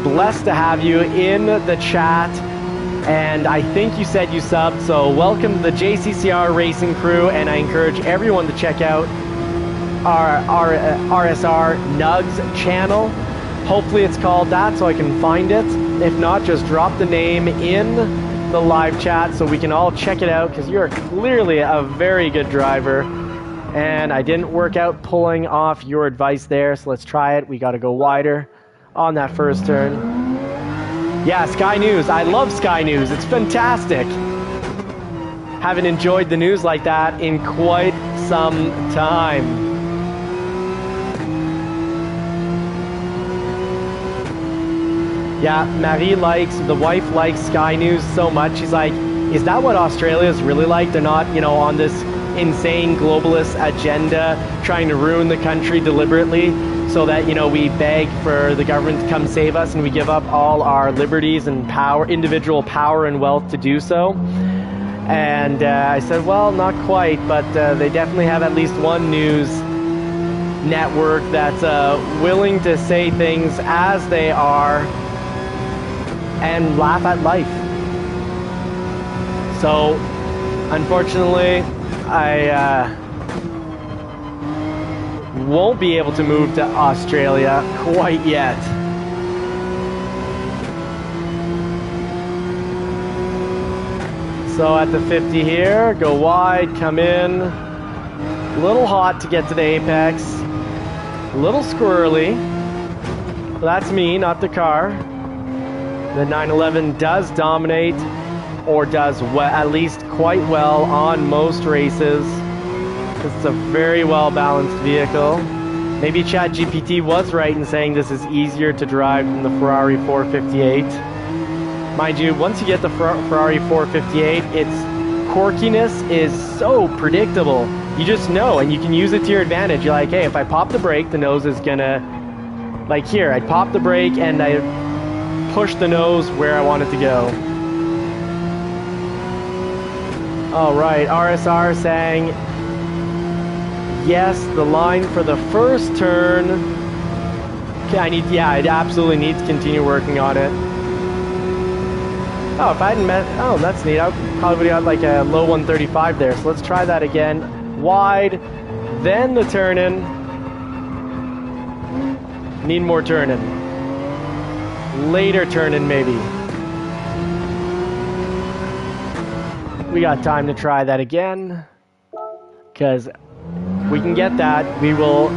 Speaker 1: Blessed to have you in the chat. And I think you said you subbed, so welcome to the JCCR Racing crew, and I encourage everyone to check out our RSR Nugs channel. Hopefully it's called that so I can find it. If not, just drop the name in the live chat so we can all check it out, because you're clearly a very good driver. And I didn't work out pulling off your advice there, so let's try it. We got to go wider on that first turn. Yeah, Sky News. I love Sky News. It's fantastic. Haven't enjoyed the news like that in quite some time. Yeah, Marie the wife likes Sky News so much. She's like, is that what Australia is really like? They're not, on this insane globalist agenda trying to ruin the country deliberately. so that, you know, we beg for the government to come save us and we give up all our liberties and power, individual power and wealth to do so. And I said, well, not quite, but they definitely have at least one news network that's willing to say things as they are and laugh at life. So, unfortunately, I won't be able to move to Australia quite yet. So at the 50 here, go wide, come in. A little hot to get to the apex. A little squirrely. That's me, not the car. The 911 does dominate, or does at least quite well on most races. It's a very well balanced vehicle. Maybe ChatGPT was right in saying this is easier to drive than the Ferrari 458. Mind you, once you get the Ferrari 458, its quirkiness is so predictable. You just know, and you can use it to your advantage. You're like, hey, if I pop the brake, the nose is gonna... Like here, I pop the brake and I push the nose where I want it to go. Alright, RSR saying, yes, the line for the first turn. Okay, I absolutely need to continue working on it. Oh, if I hadn't met, oh, that's neat. I probably would have got like a low 135 there. So let's try that again. Wide, then the turn-in. Need more turn-in. Later turn-in, maybe. We got time to try that again. Because we can get that. We will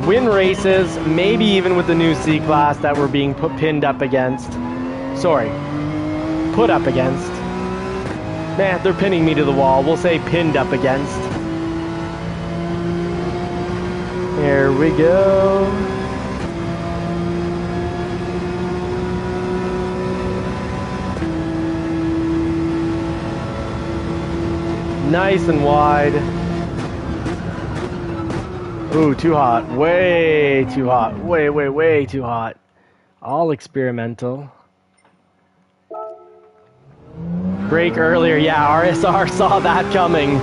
Speaker 1: win races, maybe even with the new C-Class that we're being pinned up against. Sorry. Put up against. Man, they're pinning me to the wall. We'll say pinned up against. Here we go. Nice and wide. Ooh, too hot. Way too hot. Way too hot. All experimental. Brake earlier, yeah, RSR saw that coming.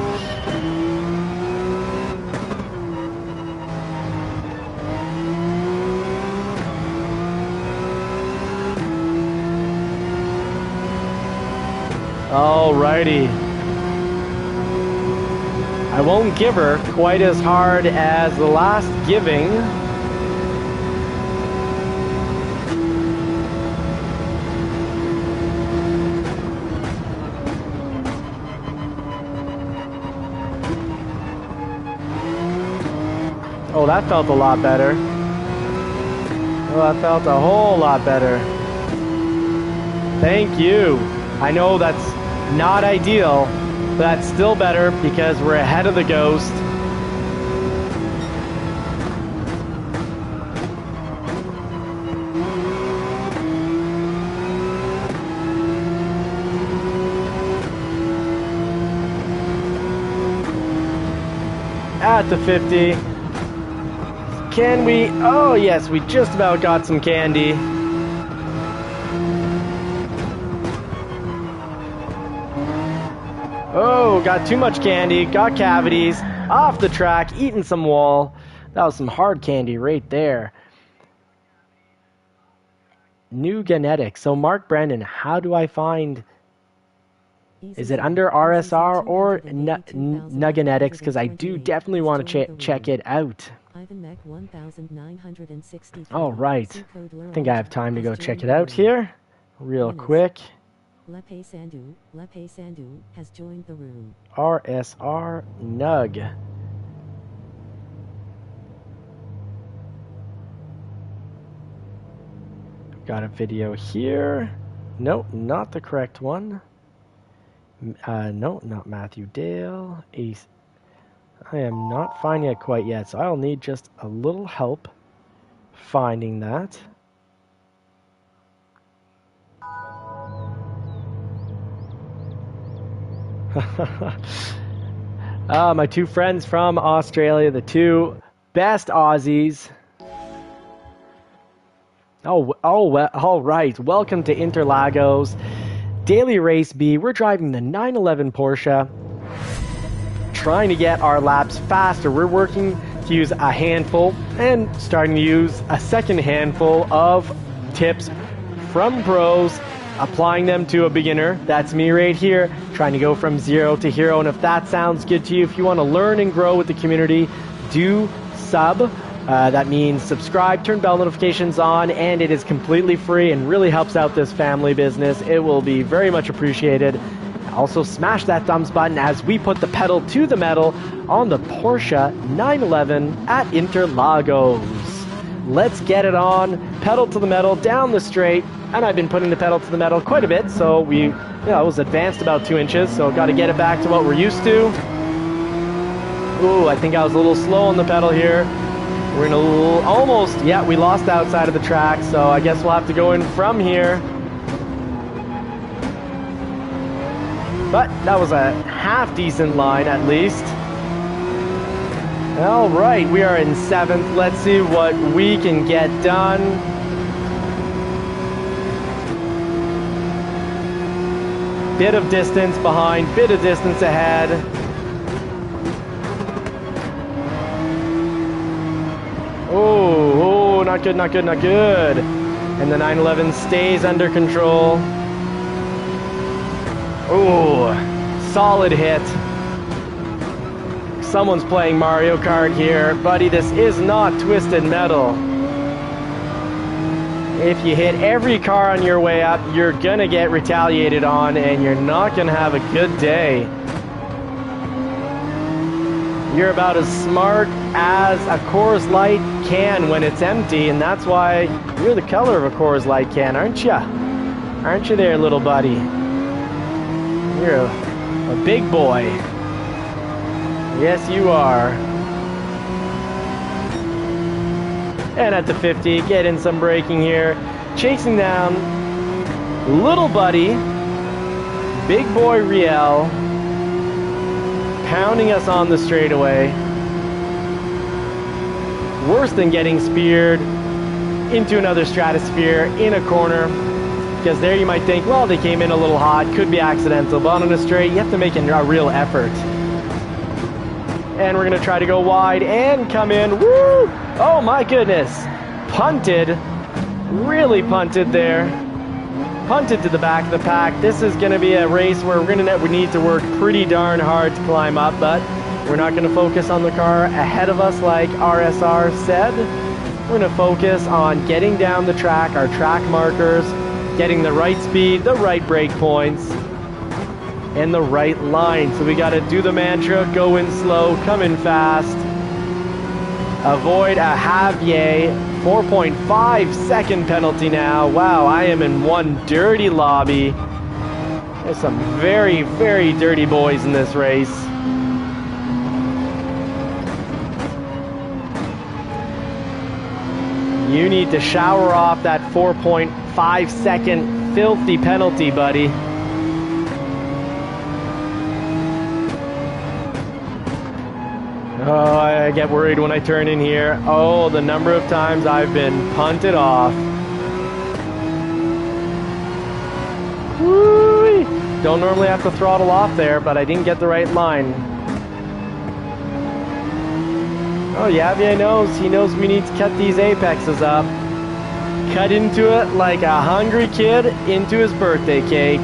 Speaker 1: Alrighty. I won't give her quite as hard as the last giving. Oh, that felt a lot better. Oh, that felt a whole lot better. Thank you. I know that's not ideal, but that's still better because we're ahead of the Ghost. At the 50. Can we? Oh yes, we just about got some candy. Oh, got too much candy, got cavities, off the track, eating some wall. That was some hard candy right there. New genetics. So Mark Brennan, how do I find... Is it under RSR or Nugenetics? Because I do definitely want to check it out. All right. I think I have time to go check it out here real quick.
Speaker 2: Lepe Sandu has joined the room.
Speaker 1: RSR Nug. Got a video here. Nope, not the correct one. No, not Matthew Dale. Ace. I am not finding it quite yet, so I'll need just a little help finding that. My two friends from Australia, the two best Aussies. Well, all right. Welcome to Interlagos Daily Race B. We're driving the 911 Porsche, trying to get our laps faster. We're working to use a handful and starting to use a second handful of tips from pros, applying them to a beginner. That's me right here, trying to go from zero to hero. And if that sounds good to you, if you want to learn and grow with the community, do sub. That means subscribe, turn bell notifications on, and it is completely free and really helps out this family business. It will be very much appreciated. Also, smash that thumbs button as we put the pedal to the metal on the Porsche 911 at Interlagos. Let's get it on, pedal to the metal, down the straight, and I've been putting the pedal to the metal quite a bit, so it was advanced about 2 inches, so got to get it back to what we're used to. Ooh, I think I was a little slow on the pedal here. We're in we lost the outside of the track, so I guess we'll have to go in from here. But that was a half-decent line, at least. All right, we are in 7th. Let's see what we can get done. Bit of distance behind, bit of distance ahead. Oh, not good, not good, not good. And the 911 stays under control. Oh, solid hit. Someone's playing Mario Kart here. Buddy, this is not twisted metal. If you hit every car on your way up, you're gonna get retaliated on and you're not gonna have a good day. You're about as smart as a Coors Light can when it's empty, and that's why you're the color of a Coors Light can, aren't you? Aren't you there, little buddy? You're a big boy. Yes, you are. And at the 50, getting some braking here. Chasing down little buddy, big boy Riel. Pounding us on the straightaway. Worse than getting speared into another stratosphere in a corner. Because there you might think, well, they came in a little hot, could be accidental, but on a straight, you have to make a real effort. And we're going to try to go wide and come in. Woo! Oh my goodness. Punted. Really punted there. Punted to the back of the pack. This is going to be a race where we need to work pretty darn hard to climb up, but we're not going to focus on the car ahead of us like RSR said. We're going to focus on getting down the track, our track markers, getting the right speed, the right brake points, and the right line. So we got to do the mantra, go in slow, come in fast, avoid a Javier 4.5 second penalty now. Wow, I am in one dirty lobby. There's some very, very dirty boys in this race. You need to shower off that 4.5 second filthy penalty, buddy. Oh, I get worried when I turn in here. Oh, the number of times I've been punted off. Woo-wee. Don't normally have to throttle off there, but I didn't get the right line. Oh, Javier knows. He knows we need to cut these apexes up. Cut into it like a hungry kid into his birthday cake.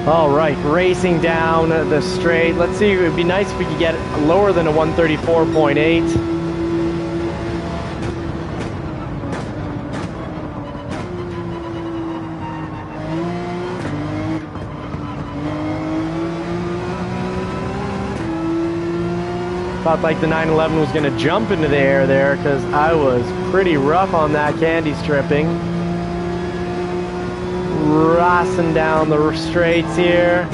Speaker 1: All right, racing down the straight. Let's see, it would be nice if we could get lower than a 134.8. Thought like the 911 was going to jump into the air there because I was pretty rough on that candy stripping. Racing down the straights here.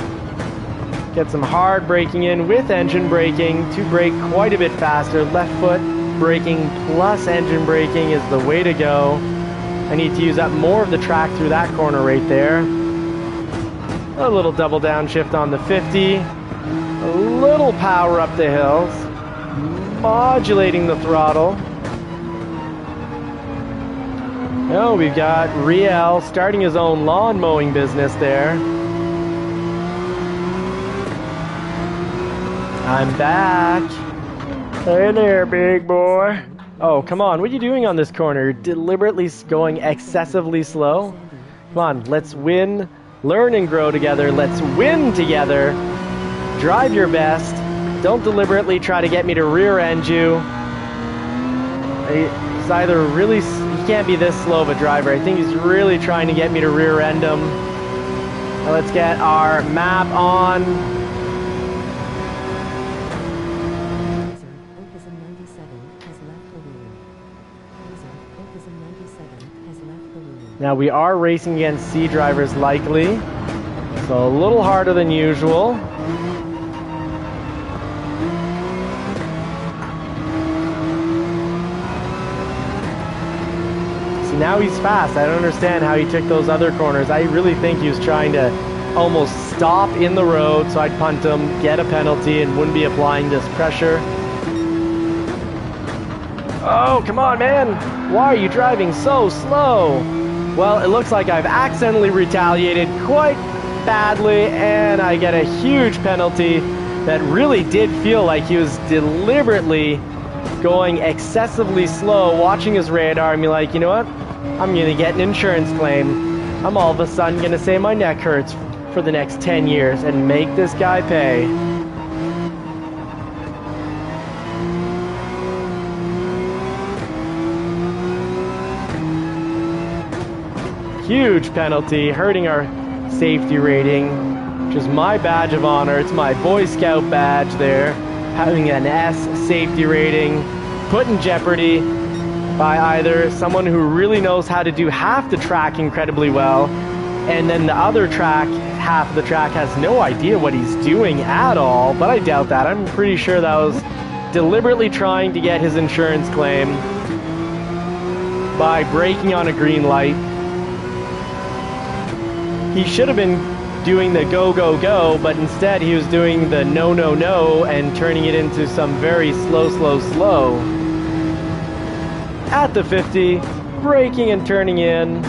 Speaker 1: Get some hard braking in with engine braking to brake quite a bit faster. Left foot braking plus engine braking is the way to go. I need to use up more of the track through that corner right there. A little double downshift on the 50. A little power up the hills. modulating the throttle. Oh, we've got Riel starting his own lawn mowing business there. I'm back. Hey there, big boy. Oh, come on. What are you doing on this corner? You're deliberately going excessively slow. Come on, let's win, learn and grow together. Let's win together. Drive your best. Don't deliberately try to get me to rear end you. He's either really, he can't be this slow of a driver. I think he's really trying to get me to rear end him. Now let's get our map on. Now we are racing against C drivers likely, so a little harder than usual. See, now he's fast. I don't understand how he took those other corners. I really think he was trying to almost stop in the road so I'd punt him, get a penalty, and wouldn't be applying this pressure. Oh, come on, man. Why are you driving so slow? Well, it looks like I've accidentally retaliated quite badly, and I get a huge penalty that really did feel like he was deliberately going excessively slow, watching his radar, and be like, you know what? I'm going to get an insurance claim. I'm all of a sudden going to say my neck hurts for the next 10 years and make this guy pay. Huge penalty, hurting our safety rating, which is my badge of honor. It's my Boy Scout badge there. Having an S safety rating put in jeopardy by either someone who really knows how to do half the track incredibly well, and then the other track, half of the track, has no idea what he's doing at all. But I doubt that. I'm pretty sure that was deliberately trying to get his insurance claim by braking on a green light. He should have been doing the go, go, go, but instead he was doing the no, no, no and turning it into some very slow, slow, slow. At the 50, braking and turning in.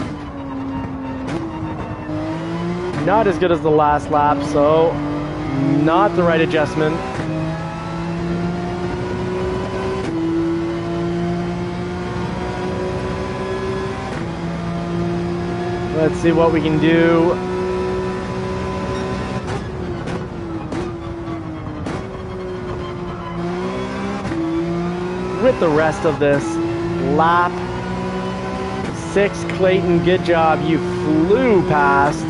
Speaker 1: Not as good as the last lap, so not the right adjustment. Let's see what we can do. With the rest of this lap. 6, Clayton, good job. You flew past.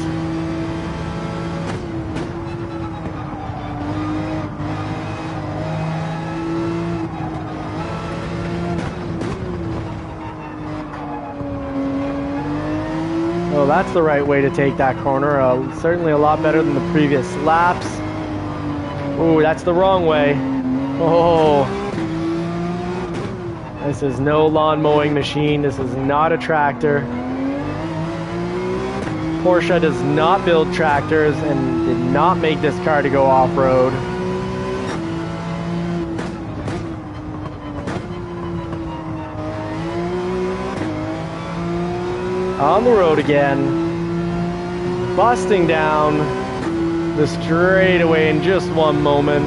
Speaker 1: Oh, that's the right way to take that corner. Certainly a lot better than the previous laps. Ooh, that's the wrong way. Oh. This is no lawn mowing machine. This is not a tractor. Porsche does not build tractors and did not make this car to go off-road. On the road again, busting down the straightaway in just one moment.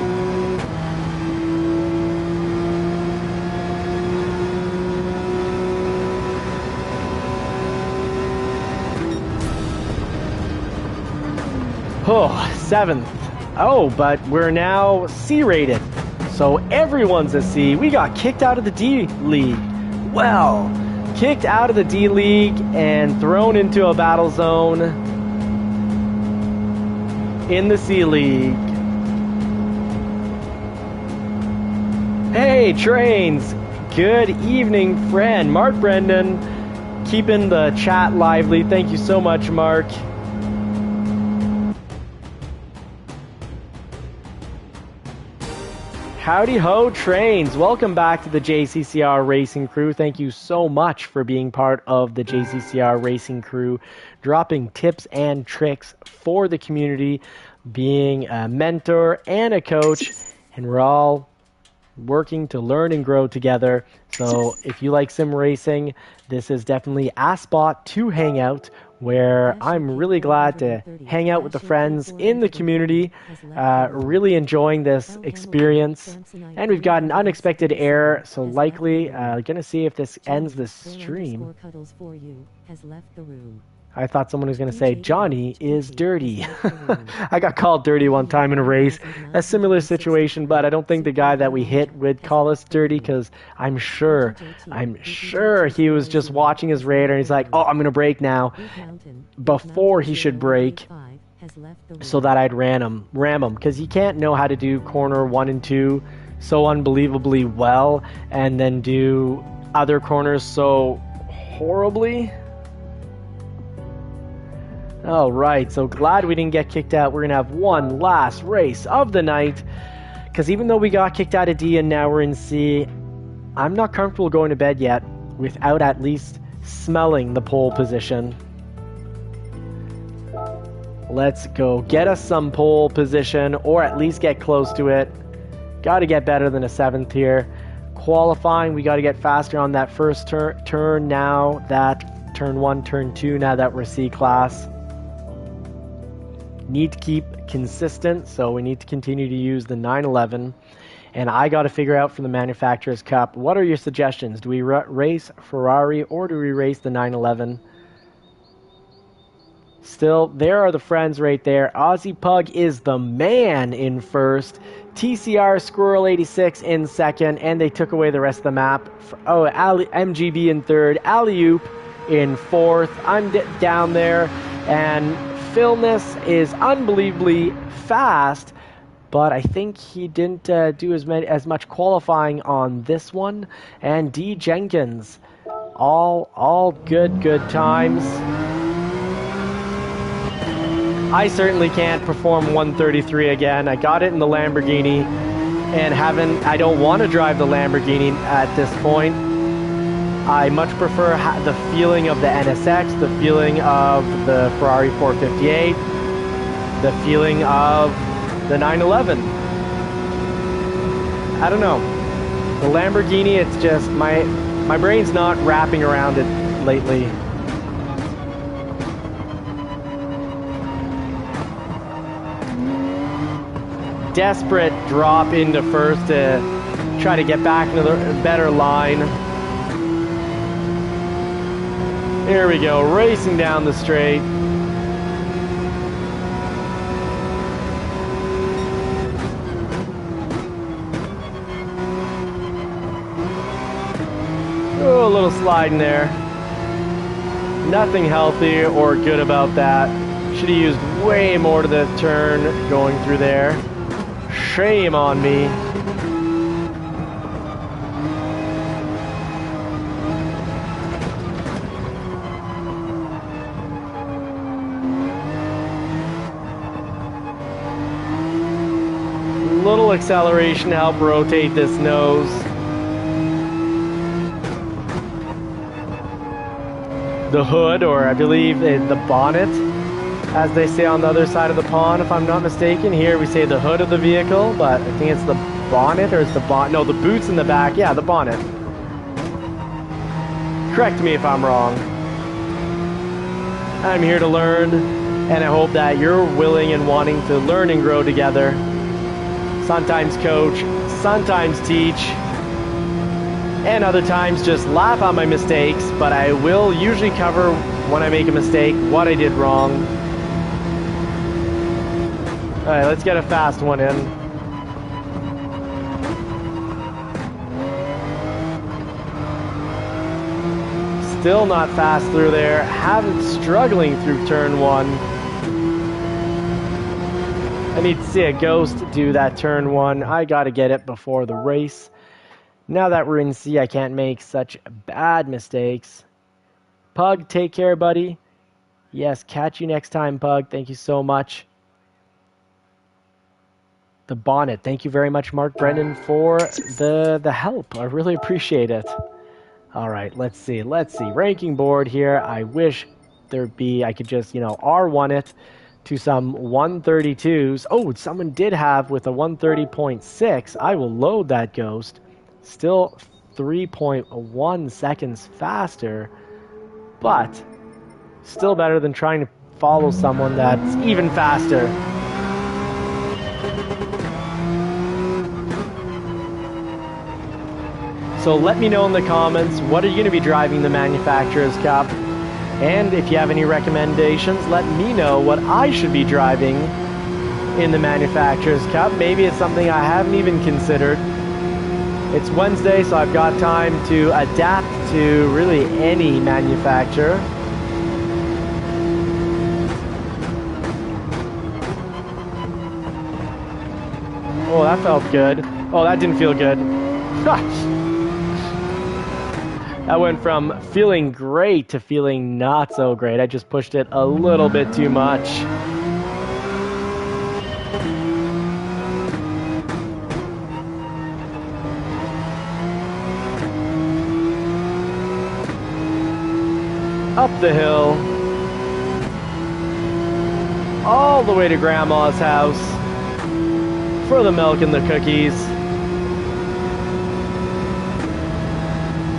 Speaker 1: Oh, 7th. Oh, but we're now C rated, so everyone's a C. We got kicked out of the D League. Well, kicked out of the D League and thrown into a battle zone in the C League. Hey, Trains! Good evening, friend. Mark Brendan, keeping the chat lively. Thank you so much, Mark. Howdy ho, Trains. Welcome back to the JCCR Racing Crew. Thank you so much for being part of the JCCR Racing Crew, dropping tips and tricks for the community, being a mentor and a coach, and we're all working to learn and grow together. So if you like sim racing, this is definitely a spot to hang out, where I'm really glad to hang out with the friends in the community, really enjoying this experience. And we've got an unexpected error, so likely gonna see if this ends the stream. I thought someone was going to say, Johnny is dirty. I got called dirty one time in a race. A similar situation, but I don't think the guy that we hit would call us dirty, because I'm sure he was just watching his radar and he's like, oh, I'm going to brake now, before he should brake, so that I'd ram him, because he can't know how to do corner 1 and 2 so unbelievably well, and then do other corners so horribly. All right, so glad we didn't get kicked out. We're going to have one last race of the night, because even though we got kicked out of D and now we're in C, I'm not comfortable going to bed yet without at least smelling the pole position. Let's go get us some pole position, or at least get close to it. Got to get better than a 7th here. Qualifying, we got to get faster on that first turn now, that turn 1, turn 2, now that we're C class. Need to keep consistent, so we need to continue to use the 911. And I got to figure out for the Manufacturers Cup, what are your suggestions? Do we race Ferrari, or do we race the 911? Still, there are the friends right there. Aussie Pug is the man in first. TCR Squirrel 86 in second, and they took away the rest of the map. Oh, MGB in third. Alley-oop in fourth. I'm down there, and Philness is unbelievably fast, but I think he didn't do as much qualifying on this one. And D Jenkins, all good times. I certainly can't perform 133 again. I got it in the Lamborghini, and I don't want to drive the Lamborghini at this point. I much prefer the feeling of the NSX, the feeling of the Ferrari 458, the feeling of the 911. I don't know. The Lamborghini, it's just, my brain's not wrapping around it lately. Desperate drop into first to try to get back into the better line. Here we go, racing down the straight. Oh, a little slide in there. Nothing healthy or good about that. Should have used way more to the turn going through there. Shame on me. Little acceleration to help rotate this nose. The hood, or I believe the bonnet, as they say on the other side of the pond, if I'm not mistaken. Here we say the hood of the vehicle, but I think it's the bonnet, or it's the no, the boots in the back. Yeah, the bonnet. Correct me if I'm wrong. I'm here to learn, and I hope that you're willing and wanting to learn and grow together. Sometimes coach, sometimes teach, and other times just laugh at my mistakes, but I will usually cover when I make a mistake, what I did wrong. Alright, let's get a fast one in. Still not fast through there. Struggling through turn 1. I need to see a ghost do that turn 1. I gotta get it before the race. Now that we're in C, I can't make such bad mistakes. Pug, take care, buddy. Yes, catch you next time, Pug. Thank you so much. The bonnet. Thank you very much, Mark Brennan, for the help. I really appreciate it. All right, let's see. Ranking board here. I wish there'd be, I could just, R1 it. to some 132s. Oh, someone did have with a 130.6. I will load that Ghost. Still 3.1 seconds faster, but still better than trying to follow someone that's even faster. So let me know in the comments, what are you going to be driving the Manufacturers Cup? And if you have any recommendations, let me know what I should be driving in the Manufacturers Cup. Maybe it's something I haven't even considered. It's Wednesday, so I've got time to adapt to really any manufacturer. Oh, that felt good. Oh, that didn't feel good. That went from feeling great to feeling not so great. I just pushed it a little bit too much. Up the hill. All the way to Grandma's house for the milk and the cookies.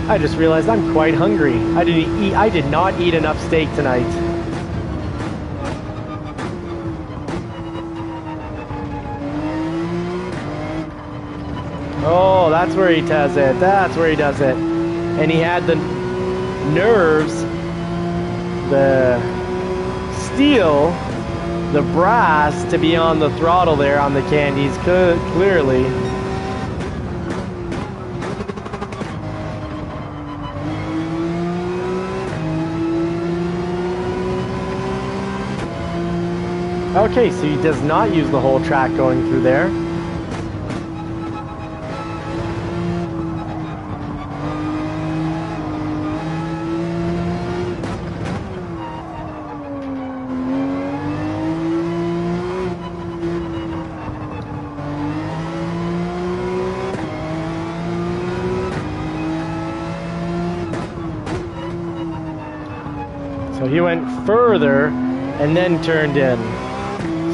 Speaker 1: I just realized I'm quite hungry. I did not eat enough steak tonight. Oh, that's where he does it. That's where he does it. And he had the nerves, the steel, the brass to be on the throttle there on the candies, clearly. Okay, so he does not use the whole track going through there. So he went further and then turned in.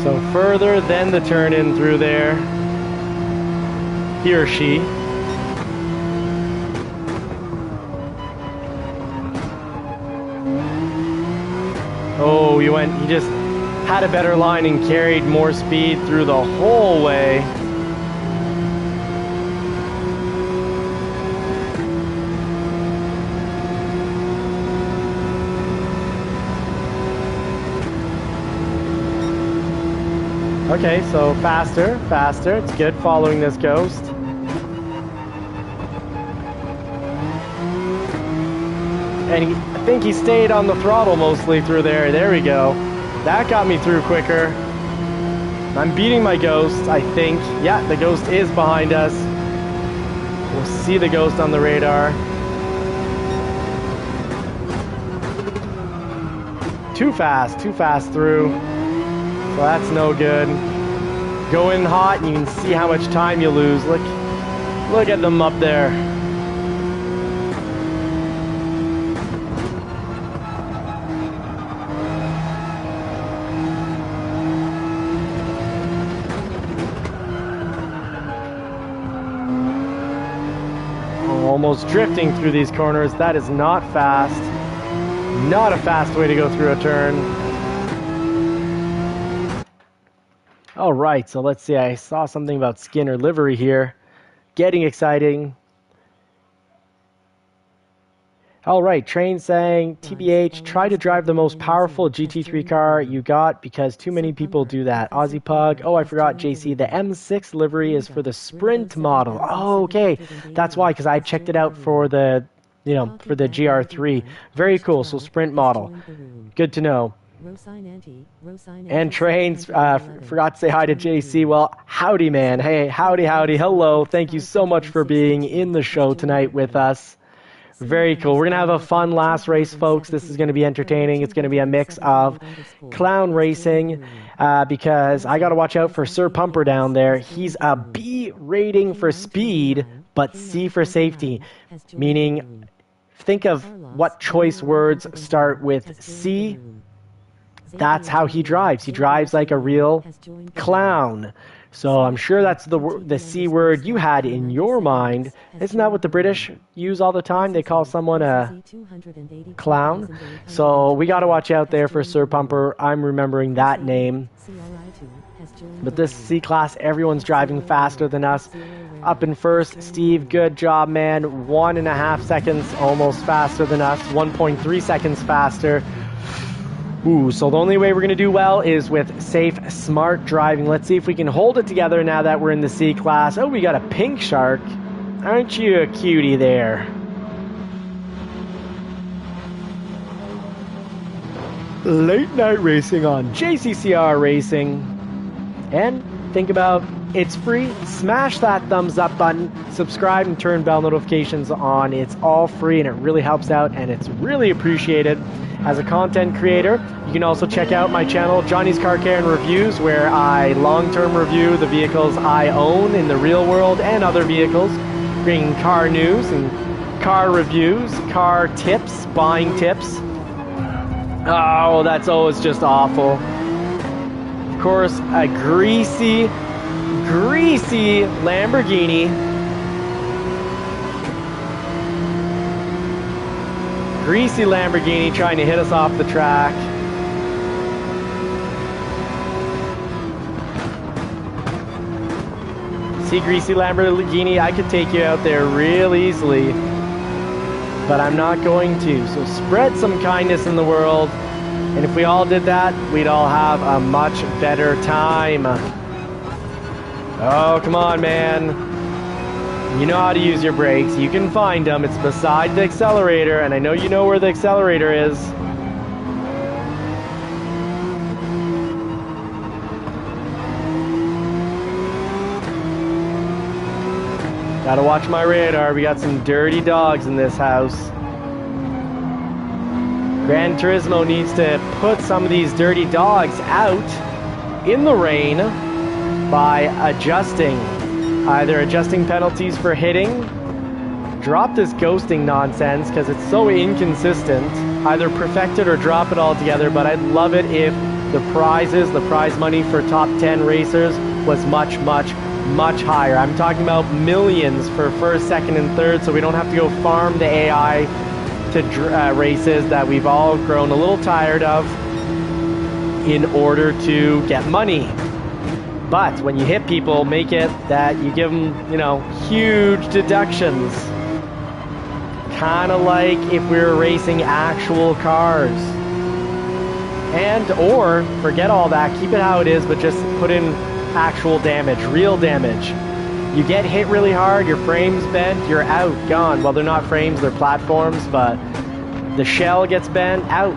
Speaker 1: So further, then the turn in through there. He or she. Oh, he just had a better line and carried more speed through the whole way. Okay, so faster, faster. It's good following this Ghost. And I think he stayed on the throttle mostly through there. There we go. That got me through quicker. I'm beating my Ghost, I think. Yeah, the Ghost is behind us. We'll see the Ghost on the radar. Too fast through. So that's no good. Go in hot and you can see how much time you lose. Look at them up there. Oh, almost drifting through these corners. That is not fast. Not a fast way to go through a turn. All right, so let's see. I saw something about skin or livery here. Getting exciting. All right, Train saying, TBH, try to drive the most powerful GT3 car you got because too many people do that. Aussie Pug, oh, I forgot, JC, the M6 livery is for the Sprint model. Oh, okay, that's why, because I checked it out for the, for the Gr.3. Very cool, so Sprint model. Good to know. And Trains, forgot to say hi to JC. Well, howdy, man. Hey, howdy. Hello. Thank you so much for being in the show tonight with us. Very cool. We're going to have a fun last race, folks. This is going to be entertaining. It's going to be a mix of clown racing because I got to watch out for Sir Pumper down there. He's a B rating for speed, but C for safety, meaning think of what choice words start with C that's how he drives. He drives like a real clown. So I'm sure that's the C word you had in your mind. Isn't that what the British use all the time? They call someone a clown. So we got to watch out there for Sir Pumper. I'm remembering that name. But this C-Class, everyone's driving faster than us. Up in first, Steve, good job, man. 1.5 seconds almost faster than us. 1.3 seconds faster. Ooh, so the only way we're going to do well is with safe, smart driving. Let's see if we can hold it together now that we're in the C-Class. Oh, we got a pink shark. Aren't you a cutie there? Late night racing on JCCR Racing. And think about it's free. Smash that thumbs up button, subscribe and turn bell notifications on. It's all free and it really helps out and it's really appreciated. As a content creator, you can also check out my channel, Johnny's Car Care and Reviews, where I long-term review the vehicles I own in the real world and other vehicles, bringing car news and car reviews, car tips, buying tips. Oh, that's always just awful. Of course, a greasy Lamborghini. Greasy Lamborghini trying to hit us off the track. See, greasy Lamborghini, I could take you out there real easily, but I'm not going to. So spread some kindness in the world. And if we all did that, we'd all have a much better time. Oh, come on, man. You know how to use your brakes. You can find them. It's beside the accelerator, and I know you know where the accelerator is. Gotta watch my radar. We got some dirty dogs in this house. Gran Turismo needs to put some of these dirty dogs out in the rain by adjusting. Either adjusting penalties for hitting, drop this ghosting nonsense because it's so inconsistent. Either perfect it or drop it altogether, but I'd love it if the prize money for top 10 racers was much higher. I'm talking about millions for first, second, and third, so we don't have to go farm the AI to races that we've all grown a little tired of in order to get money. But when you hit people, make it that you give them, you know, huge deductions. Kind of like if we were racing actual cars. And, or, forget all that, keep it how it is, but just put in actual damage, real damage. You get hit really hard, your frame's bent, you're out, gone. Well, they're not frames, they're platforms, but the shell gets bent, out.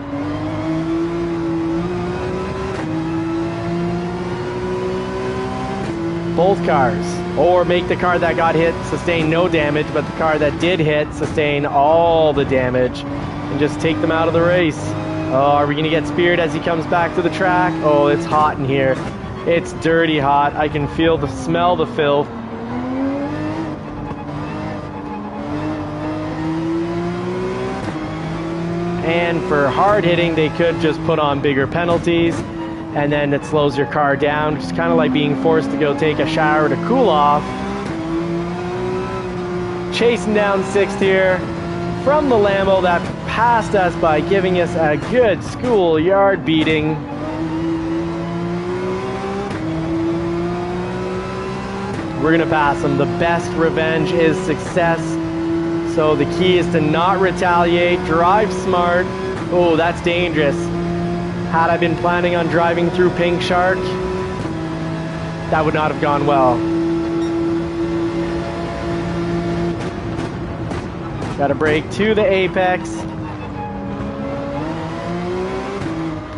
Speaker 1: Both cars. Or make the car that got hit sustain no damage, but the car that did hit sustain all the damage. And just take them out of the race. Oh, are we going to get speared as he comes back to the track? Oh, it's hot in here. It's dirty hot. I can smell the filth. And for hard hitting, they could just put on bigger penalties, and then it slows your car down. It's kind of like being forced to go take a shower to cool off. Chasing down sixth here from the Lambo that passed us by giving us a good schoolyard beating. We're gonna pass them. The best revenge is success. So the key is to not retaliate, drive smart. Oh, that's dangerous. Had I been planning on driving through Pink Shark, that would not have gone well. Gotta brake to the apex.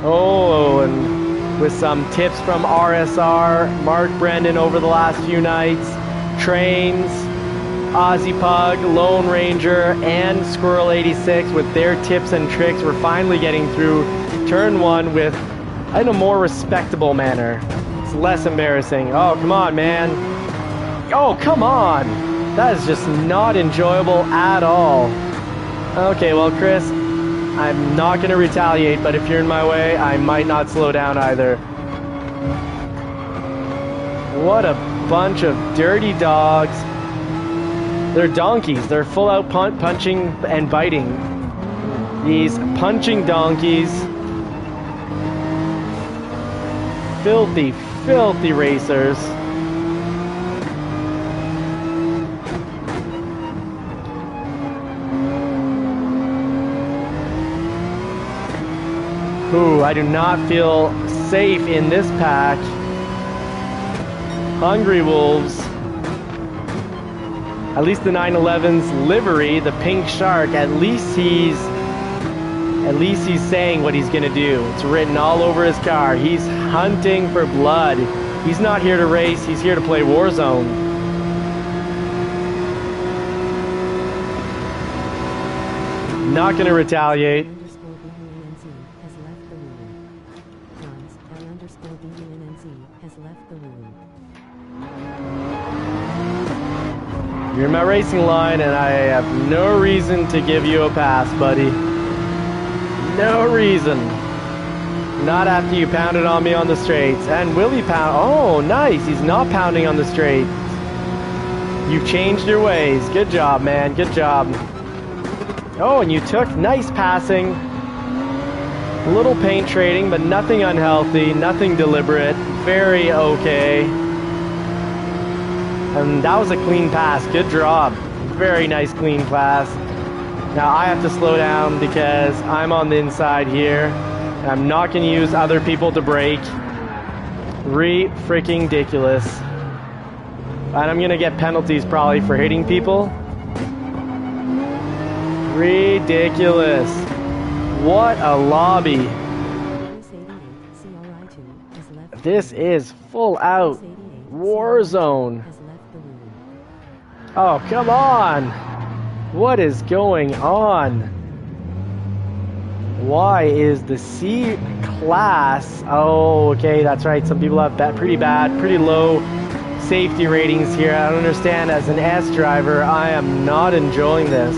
Speaker 1: Oh, and with some tips from RSR, Mark Brendan over the last few nights, Trains, Aussie Pug, Lone Ranger, and Squirrel 86 with their tips and tricks. We're finally getting through turn one with in a more respectable manner. It's less embarrassing. Oh, come on, man. Oh, come on. That is just not enjoyable at all. Okay, well, Chris, I'm not going to retaliate, but if you're in my way, I might not slow down either. What a bunch of dirty dogs. They're donkeys. They're full out punching and biting. These punching donkeys. Filthy, filthy racers. Ooh, I do not feel safe in this pack. Hungry Wolves. At least the 911's livery, the pink shark, at least he's saying what he's gonna do. It's written all over his car. He's hunting for blood. He's not here to race, he's here to play Warzone. Not gonna retaliate. You're in my racing line and I have no reason to give you a pass, buddy. No reason. Not after you pounded on me on the straights. And will he pound? Oh, nice. He's not pounding on the straights. You've changed your ways. Good job, man. Good job. Oh, and you took nice passing. A little paint trading, but nothing unhealthy, nothing deliberate. Very okay. And that was a clean pass. Good job. Very nice clean pass. Now I have to slow down because I'm on the inside here. And I'm not going to use other people to brake. Freaking ridiculous. And I'm going to get penalties probably for hitting people. Ridiculous. What a lobby. This is full out Warzone. Oh, come on. What is going on? Why is the C class? Oh, okay, that's right. Some people have pretty low safety ratings here. I don't understand. As an S driver, I am not enjoying this.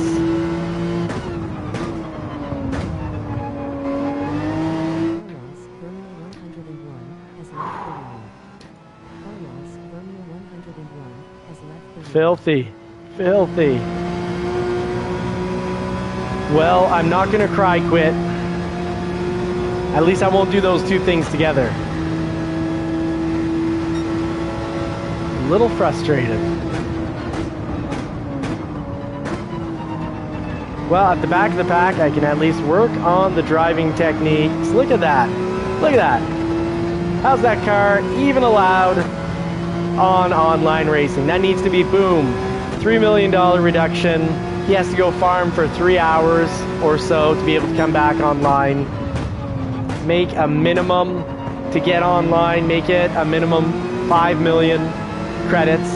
Speaker 1: Filthy. Filthy. Well, I'm not gonna cry quit. At least I won't do those two things together. A little frustrated. Well, at the back of the pack, I can at least work on the driving techniques. Look at that. Look at that. How's that car even allowed on online racing? That needs to be, boom, $3 million reduction. He has to go farm for 3 hours or so to be able to come back online. Make a minimum to get online, make it a minimum 5 million credits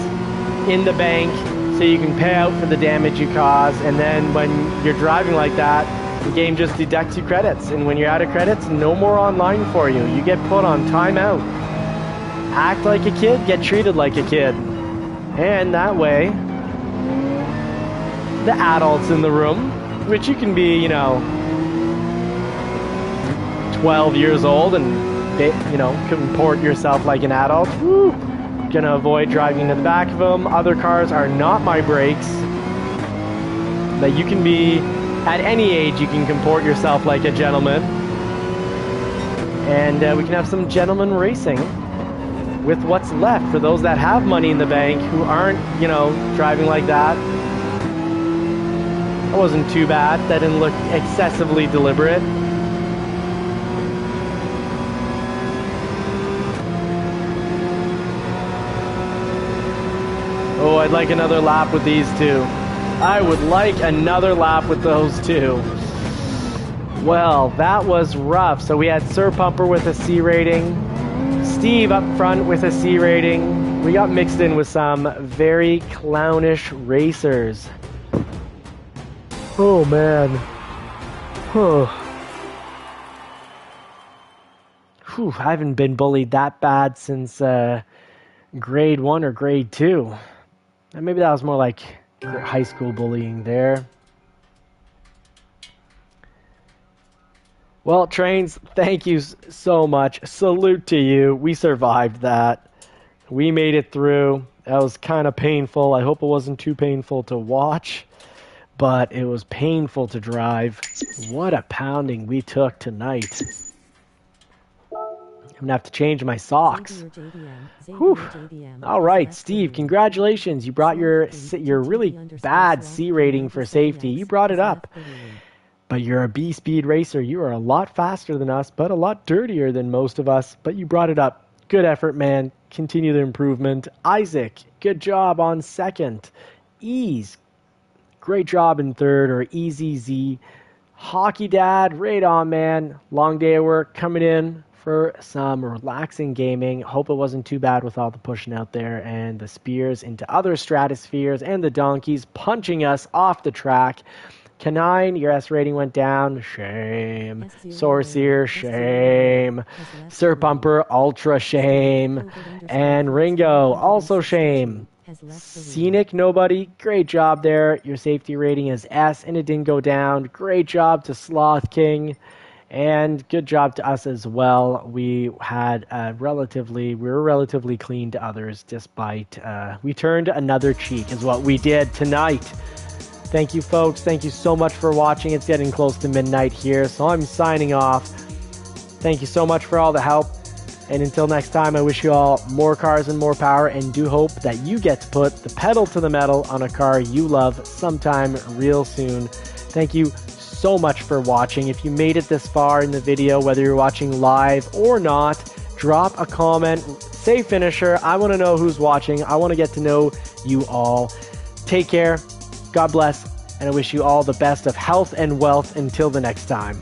Speaker 1: in the bank so you can pay out for the damage you cause. And then when you're driving like that, the game just deducts you credits. And when you're out of credits, no more online for you. You get put on timeout. Act like a kid, get treated like a kid. And that way, the adults in the room, which you can be, 12 years old and, comport yourself like an adult. Woo! Gonna avoid driving to the back of them. Other cars are not my brakes. But you can be, at any age, you can comport yourself like a gentleman. And we can have some gentleman racing with what's left for those that have money in the bank who aren't, driving like that. That wasn't too bad. That didn't look excessively deliberate. Oh, I'd like another lap with these two. I would like another lap with those two. Well, that was rough. So we had Sir Pumper with a C rating. Steve up front with a C rating. We got mixed in with some very clownish racers. Oh man. Whew. I haven't been bullied that bad since grade 1 or grade 2. And maybe that was more like high school bullying there. Well, Trains, thank you so much. Salute to you. We survived that. We made it through. That was kind of painful. I hope it wasn't too painful to watch, but it was painful to drive. What a pounding we took tonight. I'm gonna have to change my socks. Whew. All right, Steve, congratulations. You brought your really bad C rating for safety. You brought it up. But you're a B-speed racer. You are a lot faster than us, but a lot dirtier than most of us. But you brought it up. Good effort, man. Continue the improvement. Isaac, good job on second. Ease, great job in third, or Easy Z. Hockey Dad, right on, man. Long day of work coming in for some relaxing gaming. Hope it wasn't too bad with all the pushing out there and the spears into other stratospheres and the donkeys punching us off the track. Canine, your S rating went down. Shame. Sorcerer, shame. Sir Bumper, ultra shame. And Ringo, also shame. Scenic, nobody. Great job there. Your safety rating is S and it didn't go down. Great job to Sloth King. And good job to us as well. We had we were relatively clean to others despite we turned another cheek is what we did tonight. Thank you, folks. Thank you so much for watching. It's getting close to midnight here, so I'm signing off. Thank you so much for all the help. And until next time, I wish you all more cars and more power, and do hope that you get to put the pedal to the metal on a car you love sometime real soon. Thank you so much for watching. If you made it this far in the video, whether you're watching live or not, drop a comment. Say finisher. I want to know who's watching. I want to get to know you all. Take care. God bless, and I wish you all the best of health and wealth until the next time.